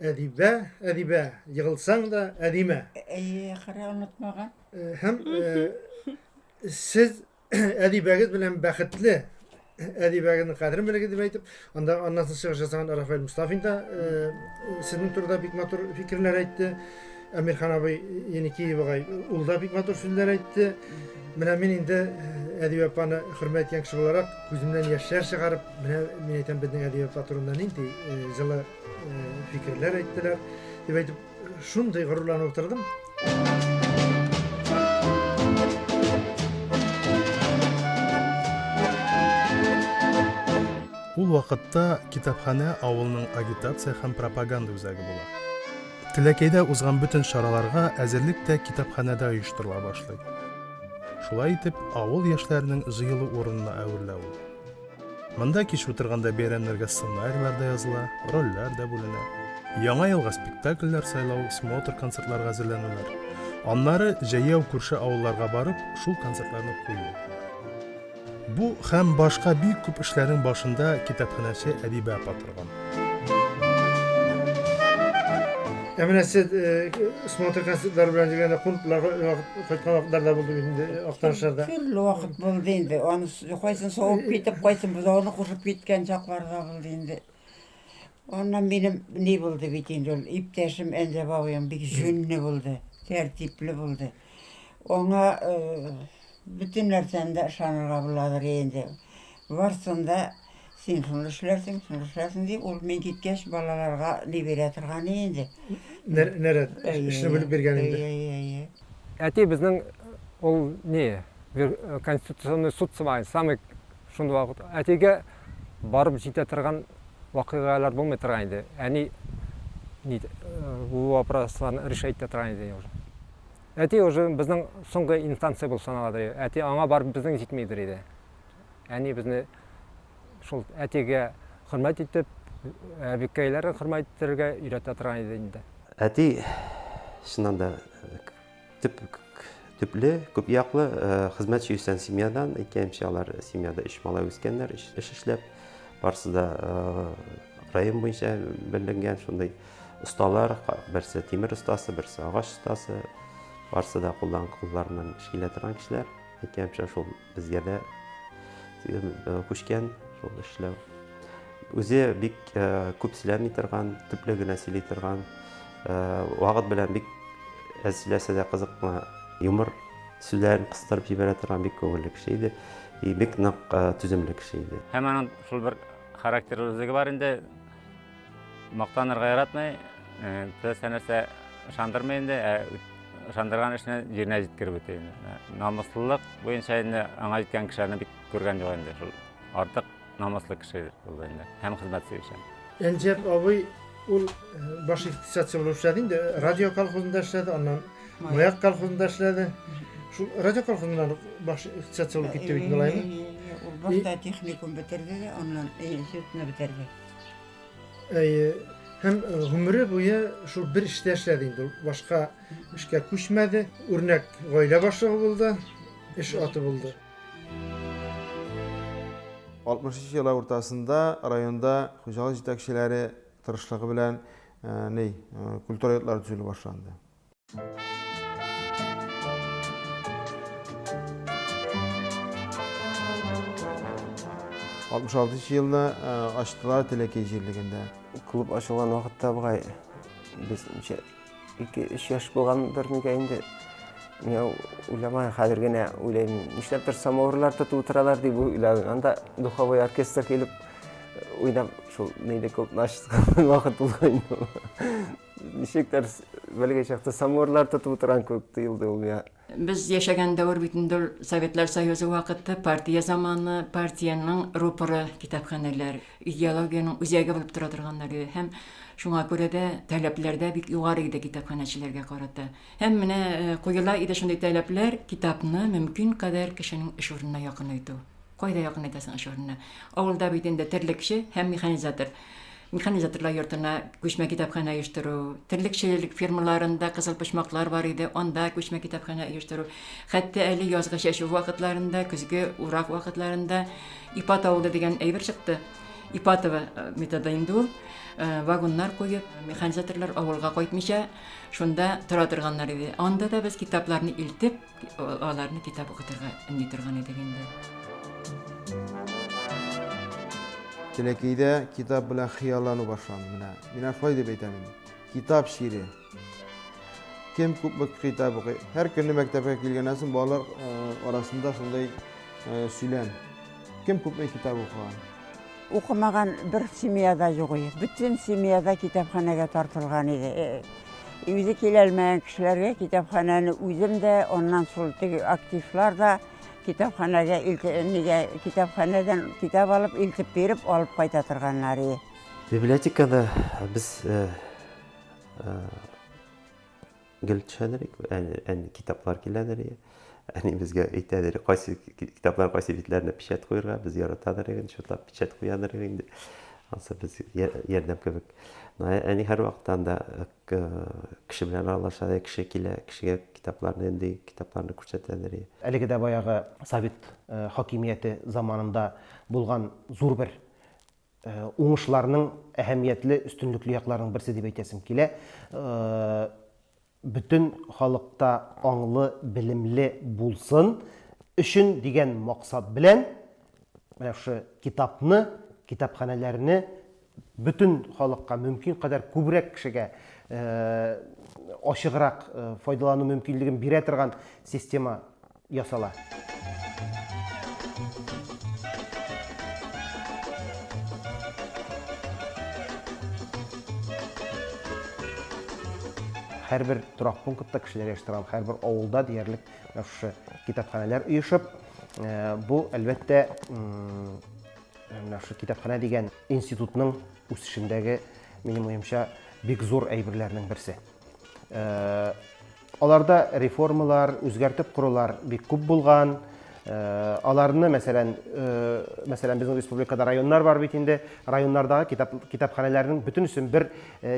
edibe, yığılsan da edime. Kara unutmagan. Hem siz edibeğiz bilen bəxtli edibeğinin kadrini bile gidip aytıp, ondan sonra çıkış yasan Rafael Mustafa'nın da sizin turda bik matur fikirler aytdı. Emirhan abi yeniki bagay ulda bik matur sözler aytdı. Men indi edebiyatını hürmet eden kişi olarak gözümden yaşlar çıkarıp men aytan bizden edebiyat turundan indi жылы fikirler ayttılar. Dep aytıp şunday gururlanıp oturdum. Ул вакытта китапхана авылның агитация һәм пропаганда үзәге була. Тиләкәйдә узган бөтен чараларга әзерлек тә китапханада оештырыла башлый. Шулай итеп, авыл яшьләренең җыелу урынына әверелә ул. Монда кич утырганда бәйрәмнәргә сценарийлар да языла, рольләр дә бүленә. Яңа елга спектакльләр сайлау, смотр концертларга әзерләнәләр. Аннары җәяү күрше авылларга барып, шул концертларны кую. Бу һәм башка бик күп эшләрнең башында китапханәче Әдибә апа торган. Әмінә сіз смотр концертлар белән дигәндә кунтларга кайткан вакытларда булды инде актанышларда. Төрле вакыт булды инде. Аны кайсын соғып китеп, кайсын бузауны кушып киткән чакларда булды инде. Ondan benim ne buldu bitin yol. İpteşim ende bağıyan bir jünlü buldu. Tertipli buldu. Ona bütün narsanda şanırga buladır endi. Varsında sen şunu işlersin deyip ol men gitkeş balalarga ne beretirgan endi. Nere? İşini bilip bergen endi. Әти біздің ол не? Конституционный суд сымайын. Самый шунды вақыт. Әтеге барып жете тұрған вақиғалар болмай тұрған еді. Әне бұл вопросларын решать та тұрған еді. Әте уже біздің соңғы инстанция бұл саналадыр. Әте аңа барып біздің жетмейдір еді. Әне бізді шул әтеге хөрмәт етіп, әбеккәйләрін хөрмәт еттерге үйрәтә тұрған еді. Әте шынанда tüplü, köp yaqlı hizmet üstten simyadan, iki hemşireler simyada iş mala üskənlər, iş işlep. Barsı da rayın boyunca belirlengen şunday ustalar, birisi timir ustası, birisi ağaç ustası, barsı da kullarından işgile turan kişiler. İki hemşire şol bizge de kuşken şol işlev. Özü bik köp silerni turgan, tüplü güne sili turgan, vaqt bilen bik әзіләсе де қызықма юмор сүләрін қыстырып жібере тұрған бек көңілі кіші еді. Бек нақ түзімлі кіші еді. Hem aның шул бір характер өзігі бар енді мақтанырға яратмай, сәнерсе шандырмай енді, шандырған ішіне жеріне жеткіріп өтейін. Намыслылық бойынша енді аңа жеткен кішіні бек көрген жоқ енді. Артық намыслы кіші еді. Hem қызмет sevişen. Encep abi ol baş iktisatçı bulup işledi indi. Radyo kolxozunda işledi, ondan Mayak kolxozunda işledi. Şu radyo kolxozundan baş iktisatçı bulup gitti bitin olayı mı? Ol başta texnikum bitirdi de, ondan sütünü bitirdi. Hem ömrü boyu şu bir işte işledi indi. Başka işe küçmedi. Örnek gayle başlığı buldu, iş atı buldu. 60 yıllar ortasında rayonda xo'jalik yetakchilari tirishlig'i bilan kultur hayotlari tuzila boshlandi. yılda açtılar Tilekey yerliginde. Klub açılgan vaqtda buğay biz 2-3 yaş bolgandır endi. Men uylamay hazırgina uylayman. Nishlab tursam o'g'rilar tutib o'tiralar deb o'yladim. Anda duxovoy orkestr kelib o'ynab shu neyda ko'p nashitgan vaqt bo'lgan. Nishektar balga chaqda samovarlar tutib o'tiran ko'p tuyuldi u. Biz yaşagan davr bitinde Sovetlar Soyuzu vaqtida partiya zamanı, partiyanın rupori kitapxonalar, ideologiyanın üzəgi bulub tura turganlar edi. Hem şuna göre de tələblərdə bik yuqarı idi kitapxonachilarga qarata. Hem mene qoyula idi şunday tələblər kitapni mümkün kadar kişinin iş o'rnina yaqin etdi. Qayda yaqin etasan ish o'rnina. Avvalda bitinde tirlik kishi hem mexanizator. Mexanizatorlar yurtuna ko'chma kitapxona uyushtiruv, tirlikchilik firmalarında qizil pishmoqlar bor edi, onda ko'chma kitapxona uyushtiruv. Hatto ali yozgi shu vaqtlarında, kuzgi uroq vaqtlarında Ipatovda degan ayber chiqdi. Ipatova metodida u vagonlar qo'yib, mexanizatorlar avvalga qo'ytmisha, shunda tura turganlar edi. Onda da biz kitaplarni iltib, ularni kitap o'qitirga indi turgan edik endi. Tilekiyde kitap bilen hiyallanı başlandı. Mine şöyle dep aytaman. Kitap şiiri. Kim köp kitap okuyor. Her günü mektebe kelgensin bolalar arasında şunday söylen. Kim köp kitap okuyor? Okumagan bir semiyada yok edi. Bütün semiyada kitapxonaga tartılgan edi. Üzi kelelmeyen kişilerge kitapxonani özüm de, ondan sonra aktifler da kitapxonaga kitapxonadan kitap alıp iltip berip alıp qayta turganlar edi. Bibliotekada biz giltşanrik, yani kitaplar kelenler. Yani bizge aytadilar, qaysi kitaplar qaysi bitlerine pichet qo'yirga, biz yaratadilar endi, shunday pichet qo'yadilar endi. Aslında biz yerdam kebek. Yani her vaqtdan da kishi bilan aralashadi, kishi kishiga kitaplarni ko'rsatadilar. Әлеге дә баягы Совет хакимияте заманында булган зур бер уңышларның әһәмиятле өстенлекле якларының берсе дип әйтәсем килә. Bütün халыкта аңлы, билимле булсын өчен дигән максат белән менә шу китапны, китапханәләрне bütün халыкка мөмкин кадәр күбрәк кешегә ачыграк файдалану мөмкинлеген бирә торган система ясала. Her bir торак пунктта кешеләр яшәтергән, һәр бер авылда диярлек шу китапханәләр оешып, бу әлбәттә шу китапхана дигән институтның үсешендәге минем уемча бик зур әйберләрнең берсе. Аларда реформалар, үзгәртеп корулар бик күп булган. Аларны мәсәлән безнең республикада районнар бар бит инде. Районнардагы китапханәләрнең бөтенесен бер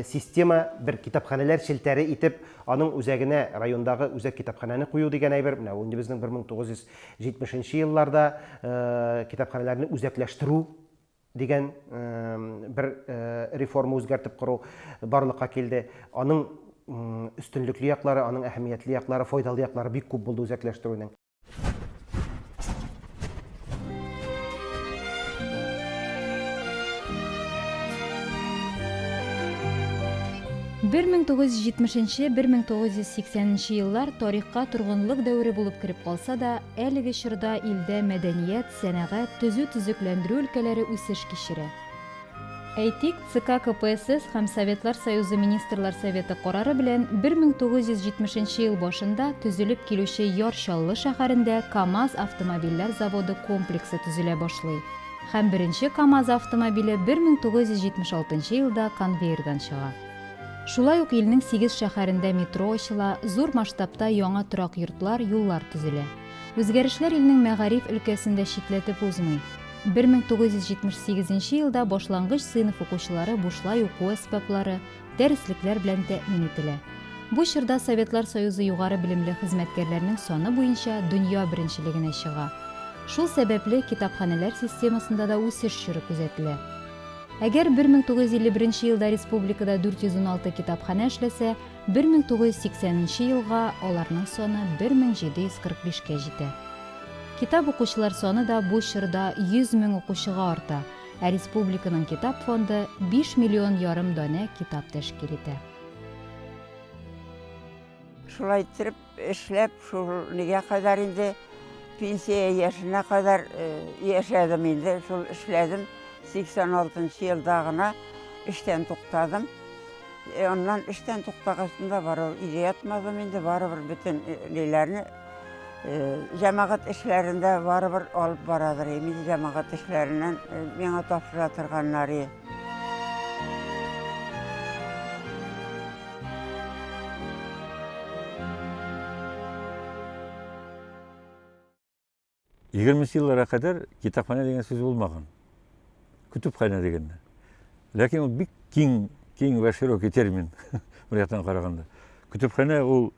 система, бер китапханәләр челтәре итеп, аның үзәгенә райондагы үзәк китапханәне кую дигән әйбер. Менә инде безнең 1970 елларда китапханәләрне үзәкләштерү дигән бер реформа үзгәртеп кору барлыкка килде. Аның өстенлекле яклары, аның әһәмиятле яклары, файдалы яклары бик күп булды үзәкләштерүнең. 1970-1980 еллар тарихка тургынлык дәвре булып кирип калса да, әлеге чорда илдә мәдәният, сәнәгать, төзү-төзекләндерү өлкәләре үсеш кичерә. Әйтик, ЦК КПСС һәм Советлар Союзы Министрлар Советы карары белән 1970 ел башында төзелеп килүче Яр-Чаллы шәһәрендә КАМАЗ автомобильләр заводы комплексы төзелә башлый. Һәм беренче КАМАЗ автомобиле 1976 елда конвейердан чыга. Шулай ук илнең 8 шәһәрендә метро ачыла, зур масштабта яңа торак йортлар, юллар төзелә. Үзгәрешләр илнең мәгариф өлкәсендә читләтеп узмый. 1978 елда башлангыч сыйныф укучылары бушлай уку әсбаплары, дәреслекләр белән тәэмин ителә. Бу чорда Советлар Союзы югары белемле хезмәткәрләренең саны буенча дөнья беренчелегенә чыга. Шул сәбәпле китапханәләр системасында да үсеш чоры күзәтелә. Әгәр 1951 елда республикада 416 китапхана эшләсә, 1980 елга аларның саны 1745-кә җитә. Китап укучылар саны да бу чорда 100 мең укучыга арта, ә республиканың китап фонды 5 миллион ярым дана китап тәшкил итә. Шулай итеп эшләп, шул нигә кадәр инде пенсия яшенә кадәр яшәдем инде, шул эшләдем. 86 елда гына эштән туктадым. Ondan işten tuktağısında var, iyice yatmadım indi, var bütün nelerni Cemaat işlerinde baribir alıp baradır. Biz cemaat işlerinden bana tapşıra turganları. 20 yıllara kadar kitapxana деген сөз болмаған. Kütüphane деген. Ләкин ол бик кең və широкий термин бір жақтан қарағанда. Kütüphane ол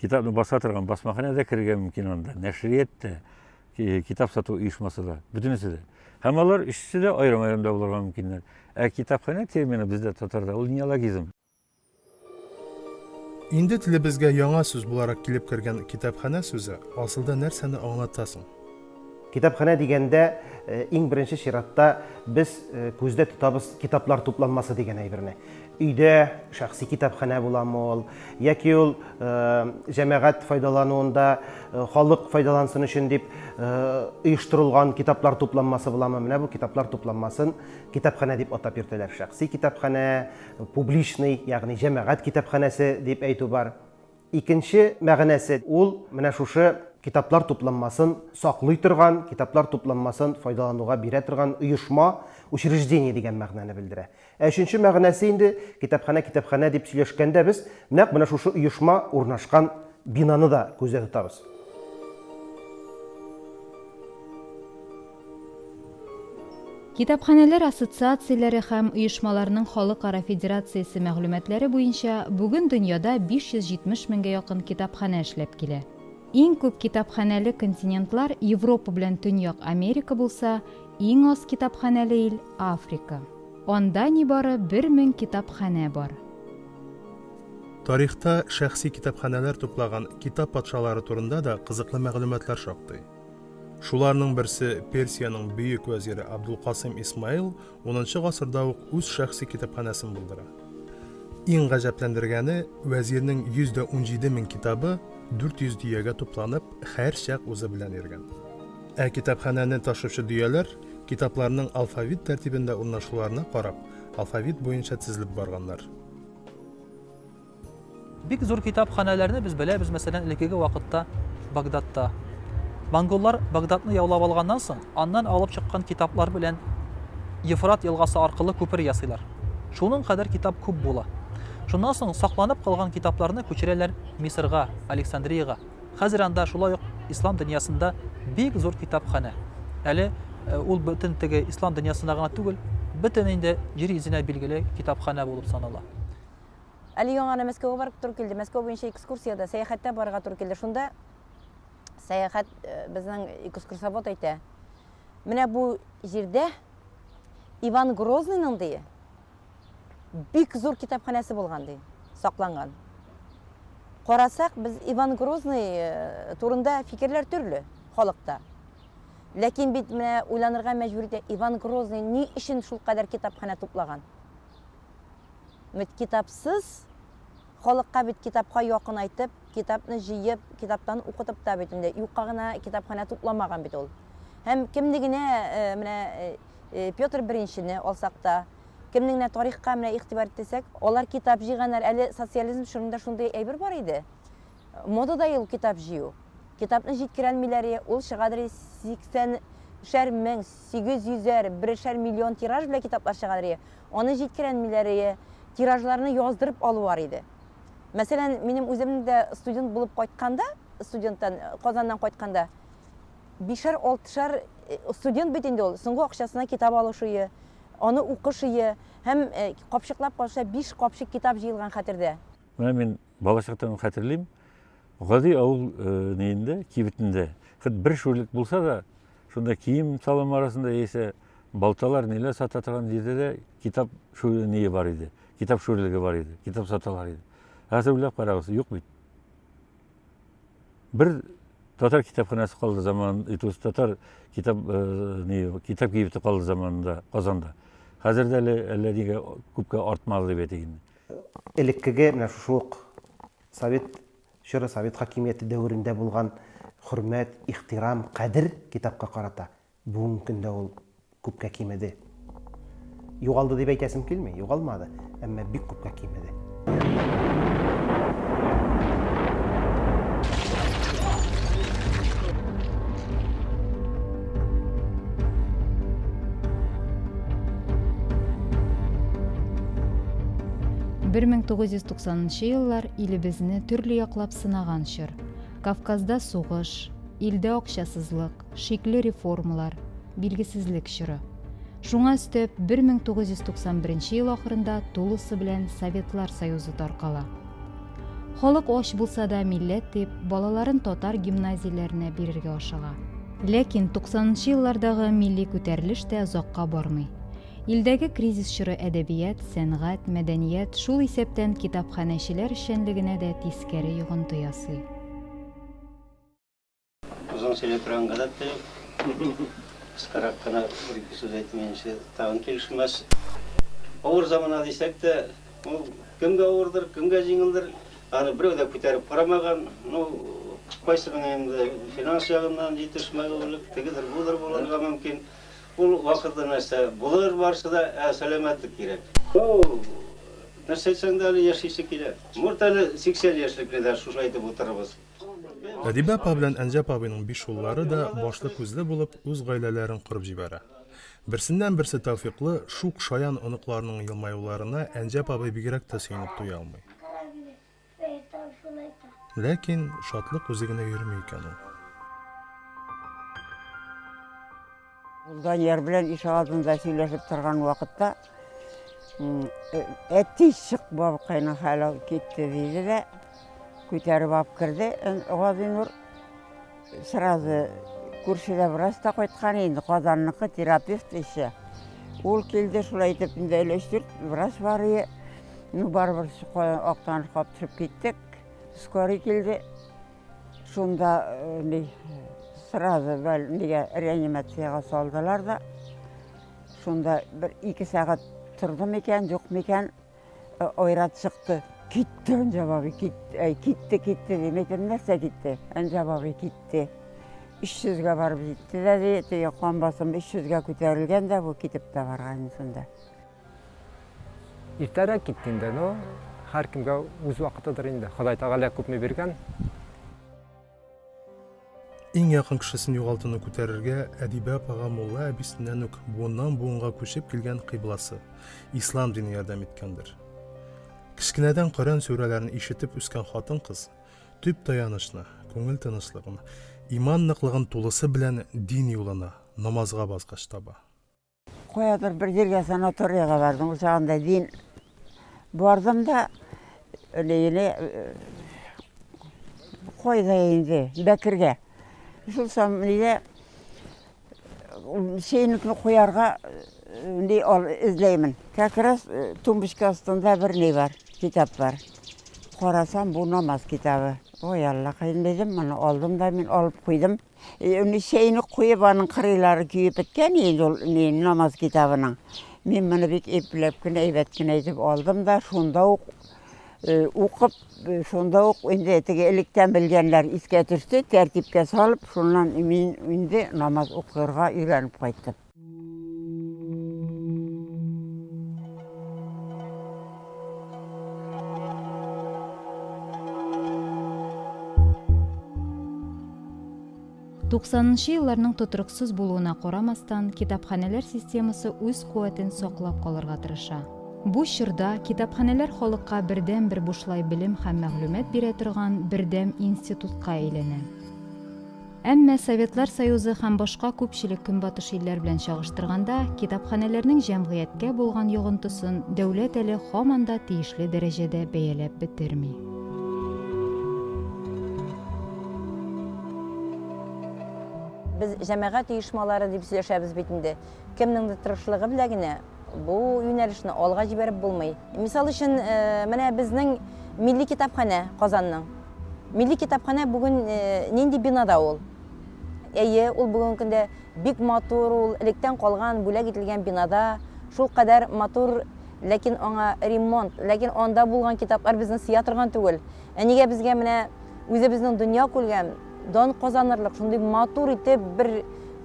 китапны баса тұрған басмахана да кірген мүмкін анда, нәшриет те, китап сату ұйышмасы да, бүтінісі де. Һәм алар үшісі де айрым-айрымда болырған мүмкіндер. Китапхана термини бізде татарда ол неологизм. Инде телебезгә яңа сүз буларак килеп кергән китапхана сүзе асылда нәрсәне аңлатасың? Китапхана дигәндә иң беренче чиратта без күздә тотабыз китаплар тупланмасы дигән әйберне. Өйдә шәхси китапхана буламы ул, яки ул җәмәгать файдалануында халык файдалансын өчен дип оештырылган китаплар тупланмасы буламы? Менә бу китаплар тупланмасын китапхана дип атап йөртәләр. Шәхси китапхана, публичный, ягъни җәмәгать китапханасы дип әйтү бар. Икенче мәгънәсе ул менә шушы китаплар тупланмасын саклый торган, китаплар тупланмасын файдалануга бирә торган оешма, учреждение дигән мәгънәне белдерә. Өченче мәгънәсе инде китапхана дип сөйләшкәндә без нәкъ менә шушы оешма урнашкан бинаны да күздә тотабыз. Китапханәләр ассоциацияләре һәм оешмаларның халыкара федерациясе мәгълүматлары буенча бүген дөньяда 570 меңгә якын китапхана эшләп килә. Иң күп китапханәле континентлар Европа белән Төньяк Америка булса, иң аз китапханәле ил Африка. Анда нибары 1000 китапхана бар. Тарихта шәхси китапханәләр туплаган китап патшалары турында да кызыклы мәгълүматлар шактый. Шуларның берсе Персияның бөек вәзире Абдулкасым Исмаил 10-нчы гасырда ук үз шәхси китапханасын булдыра. Иң гаҗәпләндергәне вәзирнең 117 мең китабы 400 дөягә тупланып, һәр чак үзе белән йөргән. Китапхананы ташучы дөяләр китапларның алфавит тәртибендә урнашуларына карап, алфавит буенча тезелеп барганнар. Бик зур китапханәләрне без беләбез, мәсәлән, элеккеге вакытта Багдадта. Монголлар Багдадны яулап алганнан соң, аннан алып чыккан китаплар белән Ефрат елгасы аркылы күпер ясыйлар. Шуның кадәр китап күп була. Шуннан соң сакланып калган китапларны күчерәләр Мисырга, Александрияга. Хәзер анда шулай ук ислам дөньясында бик зур китапхана. Әле ул бөтен теге ислам дөньясында гына түгел, бөтен инде җир йөзенә билгеле китапхана булып санала. Әле яңа Мәскәүгә барып туры килде. Мәскәү буенча экскурсияда, сәяхәттә барырга туры килде. Шунда сәяхәт безнең экскурсовод әйтә. Менә бу җирдә Иван Грозныйның ди бик зур китапханасы булган ди, сакланган. Карасак, без Иван Грозный турында фикерләр төрле халыкта. Ләкин бит менә уйланырга мәҗбүр итә, Иван Грозный ни өчен шул кадәр китапхана туплаган? Бит китапсыз халыкка бит китапка якын айтып, китапны җыеп, китаптан укытып та бит инде юкка гына китапхана тупламаган бит ул. Һәм кемнегенә менә Петр I-не алсак та, кемнеңне тарихка менә игътибар итсәк, алар китап җыйганнар. Әле социализм шунда шундый әйбер бар иде. Модада ел китап җыю. Китапны җиткерәлмиләр, ул чыгадыр 80 мең, 800 1 миллион тираж белән китаплар чыгадыр. Аны җиткерәлмиләр, тиражларны яздырып алу бар иде. Мәсәлән, минем үзем дә студент булып кайтканда, студенттан Казаннан кайтканда 5-6 студент бит инде ул, соңгы акчасына китап алышые, аны укышые, һәм капчыклап калса 5 капчык китап җыелган хәтердә. Менә мин балачактан хәтерлим, гади авыл нейендә, кибетендә, хәт бер шүрлек булса да, шунда кием салым арасында яисә балталар ниләр сата торган җирдә дә китап шүрлеге бар иде. Китап шүрлеге бар иде, китап саталар иде. Хәзер уйлап карагыз, юк бит. Бер татар китапханасы калды заман, татар китап кибете калды заманында Казанда. Хәзердә әллә нигә күпкә артмады дип әйтегез. Элеккеге менә шук Совет хакимияте дәврендә булган хөрмәт, ихтирам, кадер китапка карата бүгенге көндә ул күпкә кимеде. Югалды дип әйтәсем килми, югалмады, әмма бик күпкә кимеде. 1990 еллар илебезне төрле яклап сынаган чор. Кавказда сугыш, илдә акчасызлык, шикле реформалар, билгесезлек чоры. Шуңа өстәп 1991 ел ахырында тулысы белән Советлар Союзы таркала. Халык ач булса да милләт дип балаларын татар гимназияләренә бирергә ашыга. Ләкин 90 еллардагы милли күтәрелеш тә озакка бармый. Илдәге кризис чоры әдәбият, сәнгать, мәдәният шул исәптән китапханәчеләр эшчәнлегенә дә тискәре йогынты ясый. Uzun söyletiren kadar da kıskarak kana bir söz etmeyince tağın gelişmez. Ağır zamana desek de kimge ağırdır, kimge жеңілдір. Аны біреу де көтеріп қарамаған, қайсының енді финанс жағынан жетішмәлілік, тегідір бұлдыр болуға мүмкін. Бұл уақытта нәрсе бұлыр барсы да сәлеметтік керек. Нәрсе айтсаң да әлі яшайсы керек. Мұрт әлі 80 яшіліклерді шуш айтып отырыбыз. Әдибә апа белән Әнҗәп абыйның 5 уллары да башлы күзле булып үз гаиләләрен корып җибәрә. Берсеннән берсе тәүфиклы, шук шаян оныкларының елмаюларына Әнҗәп абый бигрәк тә сөенеп туя алмый. Ләкин шатлык үзе генә йөрми икән ул. Данияр белән иш алдында сөйләшеп торган вакытта әтишек бабкайның хәле китте диде дә күтәреп алып керде. Газинур сразу күршедә бераз та кайткан инде, Казанныкы терапевт ише. Ул килде, шулай итеп инде эләштүрт, бераз барые. Барыбер актан каптырып киттек. Скорый килде. Шунда сразу реанимацияга салдылар да. Шунда 1-2 сәгать тордым икән, юк микән, ойрат чыкты. Китте, Әнҗәбабый китте демәйтем, нәрсә китте? Әнҗәбабый китте. 300-га барып җитте дә, теге кан басым 300-га күтәрелгән дә, бу китеп тә барган инде. Иртәрәк киткәндә, һәр кемгә үз вакытыдыр инде. Ходай Тәгалә күпме биргән. Иң якын кешесен югалтуны күтәрергә Әдибә апага мулла әбисеннән үк буыннан буынга күчеп килгән кыйбласы ислам дине ярдәм иткәндер. Кичкенәдән Коръән сүрәләрен ишетеп үскән хатын-кыз төп таянышны, күңел тынычлыгын, иман ныклыгын тулысы белән дин юлына, намазга баскыч таба. Каядыр бер җиргә санаторийга бардым, ул чагында дин бардым да, кайда инде Бәкергә. Шул самлыйда şeynikni куярга izleymin. Как раз тумбочка астында бер не бар, китап бар. Карасам, бу намаз китабы. Ой, Алла, кайын дедим, маны алдым да мен алып куйдым. Şeynik куеп, аның кырыйлары күйеп беткән инде намаз китабының. Мен моны бик эпләп кенә, әйбәт кенә итеп алдым да, шунда ук укып, шунда ук инде теге электән белгәннәр искә төште, тәртипкә салып, шуннан мин инде намаз укырга өйрәнеп кайттым. Елларның тотрыксыз булуына карамастан, китапханәләр системасы үз куәтен саклап калырга тырыша. Бу чорда китапханәләр халыкка бердән-бер бушлай белем һәм мәгълүмат бирә торган бердәм институтка әйләнә. Әмма Советлар Союзы һәм башка күпчелек көнбатыш илләр белән чагыштырганда, китапханәләрнең җәмгыятькә булган йогынтысын дәүләт әле һаман да тиешле дәрәҗәдә бәяләп бетерми. Biz җәмәгать оешмалары дип сөйләшәбез бит инде. Кемнеңдер тырышлыгы белән генә бу юнәлешне алга җибәреп булмый. Мисал өчен, менә безнең милли китапханә Казанның. Милли китапханә бүген нинди бинада ул? Әйе, ул бүген көндә бик матур, ул электән калган, бүләк ителгән бинада, шул кадәр матур, ләкин аңа ремонт, ләкин анда булган китаплар безне сыя торган түгел. Нигә безгә менә үзебезнең дөнья күлгән дан казанырлык, шундый матур итеп бер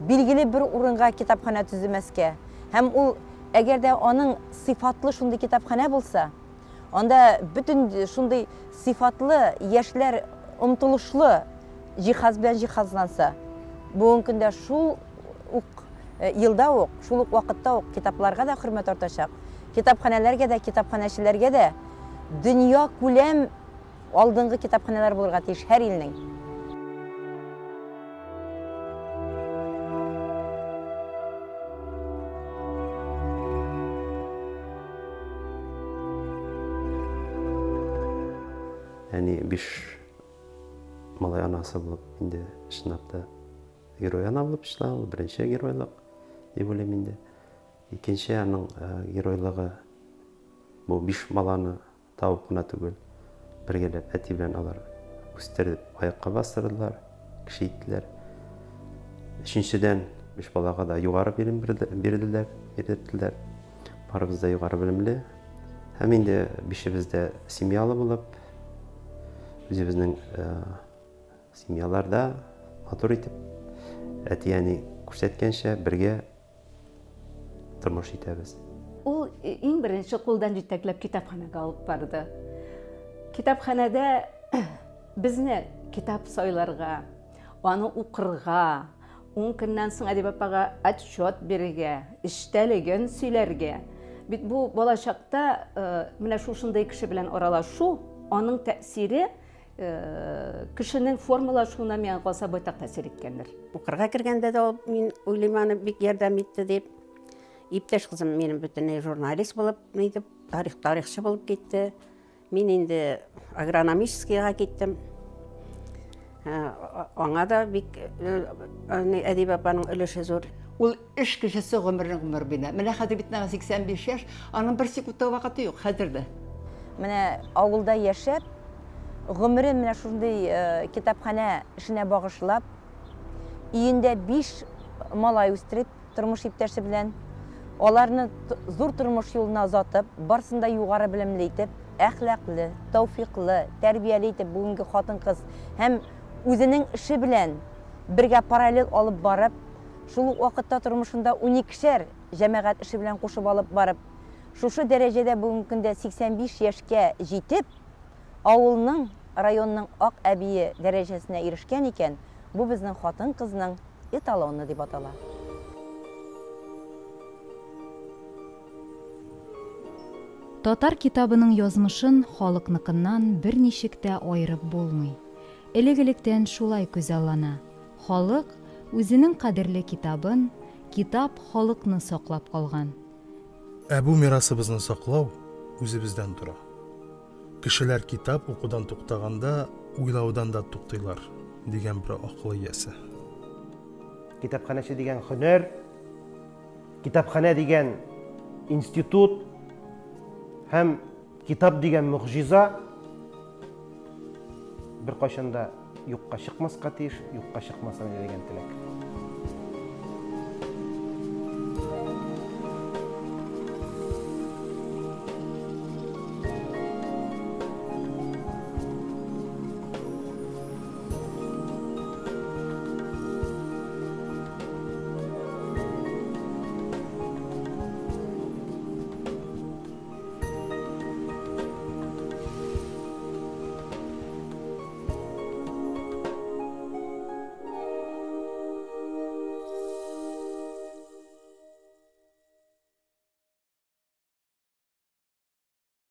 билгеле бер урынга китапханә төземәскә. Һәм ул әгәр дә аның сыйфатлы шундый китапханә булса, анда бүтән шундый сыйфатлы яшьләр омтылышлы җиһаз белән җиһазланса, бүген көндә шул ук елда ук, шул ук вакытта ук китапларга да хөрмәт артачак. Китапханәләргә дә, китапханәчеләргә дә дөнья күләм алдынгы китапханалар булырга тиеш һәр илнең. Яни 5 малай анасы булып, инде чынлапта герой ана булып эшләгән, беренче геройлык дип уйлыйм инде. Икенче аның геройлыгы бу 5 маланы табып кына түгел, бергәләп әти белән алар үстереп, аякка бастырдылар, кеше иттеләр. Өченчедән 5 балага да югары белем бирделәр. Барыбыз да югары белемле. Һәм инде 5ебез дә семьялы булып, үзебезнең семьяларда матур итеп, әти-әни күрсәткәнчә бергә тормыш итәбез. Ул иң беренче кулдан җитәкләп китапханага алып барды. Китапханада безне китап сайларга, аны укырга, 10 көннән соң Әдип апага отчет бирергә, эштәлеген сөйләргә. Бит бу балачакта менә шушындай кеше белән аралашу, аның тәэсире кешенең формалашуына миңа калса байтак тәэсир иткәндер. Укырга кергәндә дә мин уйлыйм аны бик ярдәм итте дип. Иптәш кызым минем бөтенләй журналист булып, нидеп, тарихчы булып китте. Мин инде агрономическийга киттем. Аңа да бик Әдип апаның өлеше зур. Ул эш кешесе гомер бина. Менә хәзер бит 85 яшь, аның бер секундта вакыты юк хәзердә. Менә авылда яшәп, гомерен менә шундый китапхана эшенә багышлап, өендә 5 малай үстереп, тормыш иптәше белән аларны зур тормыш юлына озатып, барсын да югары белемле итеп, әхлаклы, тауфиклы, тәрбияле итеп бүгенге хатын-кыз һәм үзенең эше белән бергә параллель алып барып, шул вакытта тормышында 12шәр җәмәгать эше белән кушып алып барып, шушы дәрәҗәдә бүгенге көндә 85 яшькә җитеп, авылның, районның ак әбие дәрәҗәсенә ирешкән икән, бу безнең хатын-кызның эталоны дип атала. Татар китабының язмышын халыкныкыннан берничек тә айырып булмый. Элек-электән шулай күзаллана. Халык үзенең кадерле китабын, китап халыкны саклап калган. Бу мирасыбызны саклау үзебездән тора. Кешеләр китап укудан туктаганда, уйлаудан да туктыйлар, дигән бер акыл иясе. Китапханәче дигән һөнәр, китапханә дигән институт һәм китап дигән мөгъҗиза бер кайчан да юкка чыкмаска тиеш, юкка чыкмасын дигән теләк.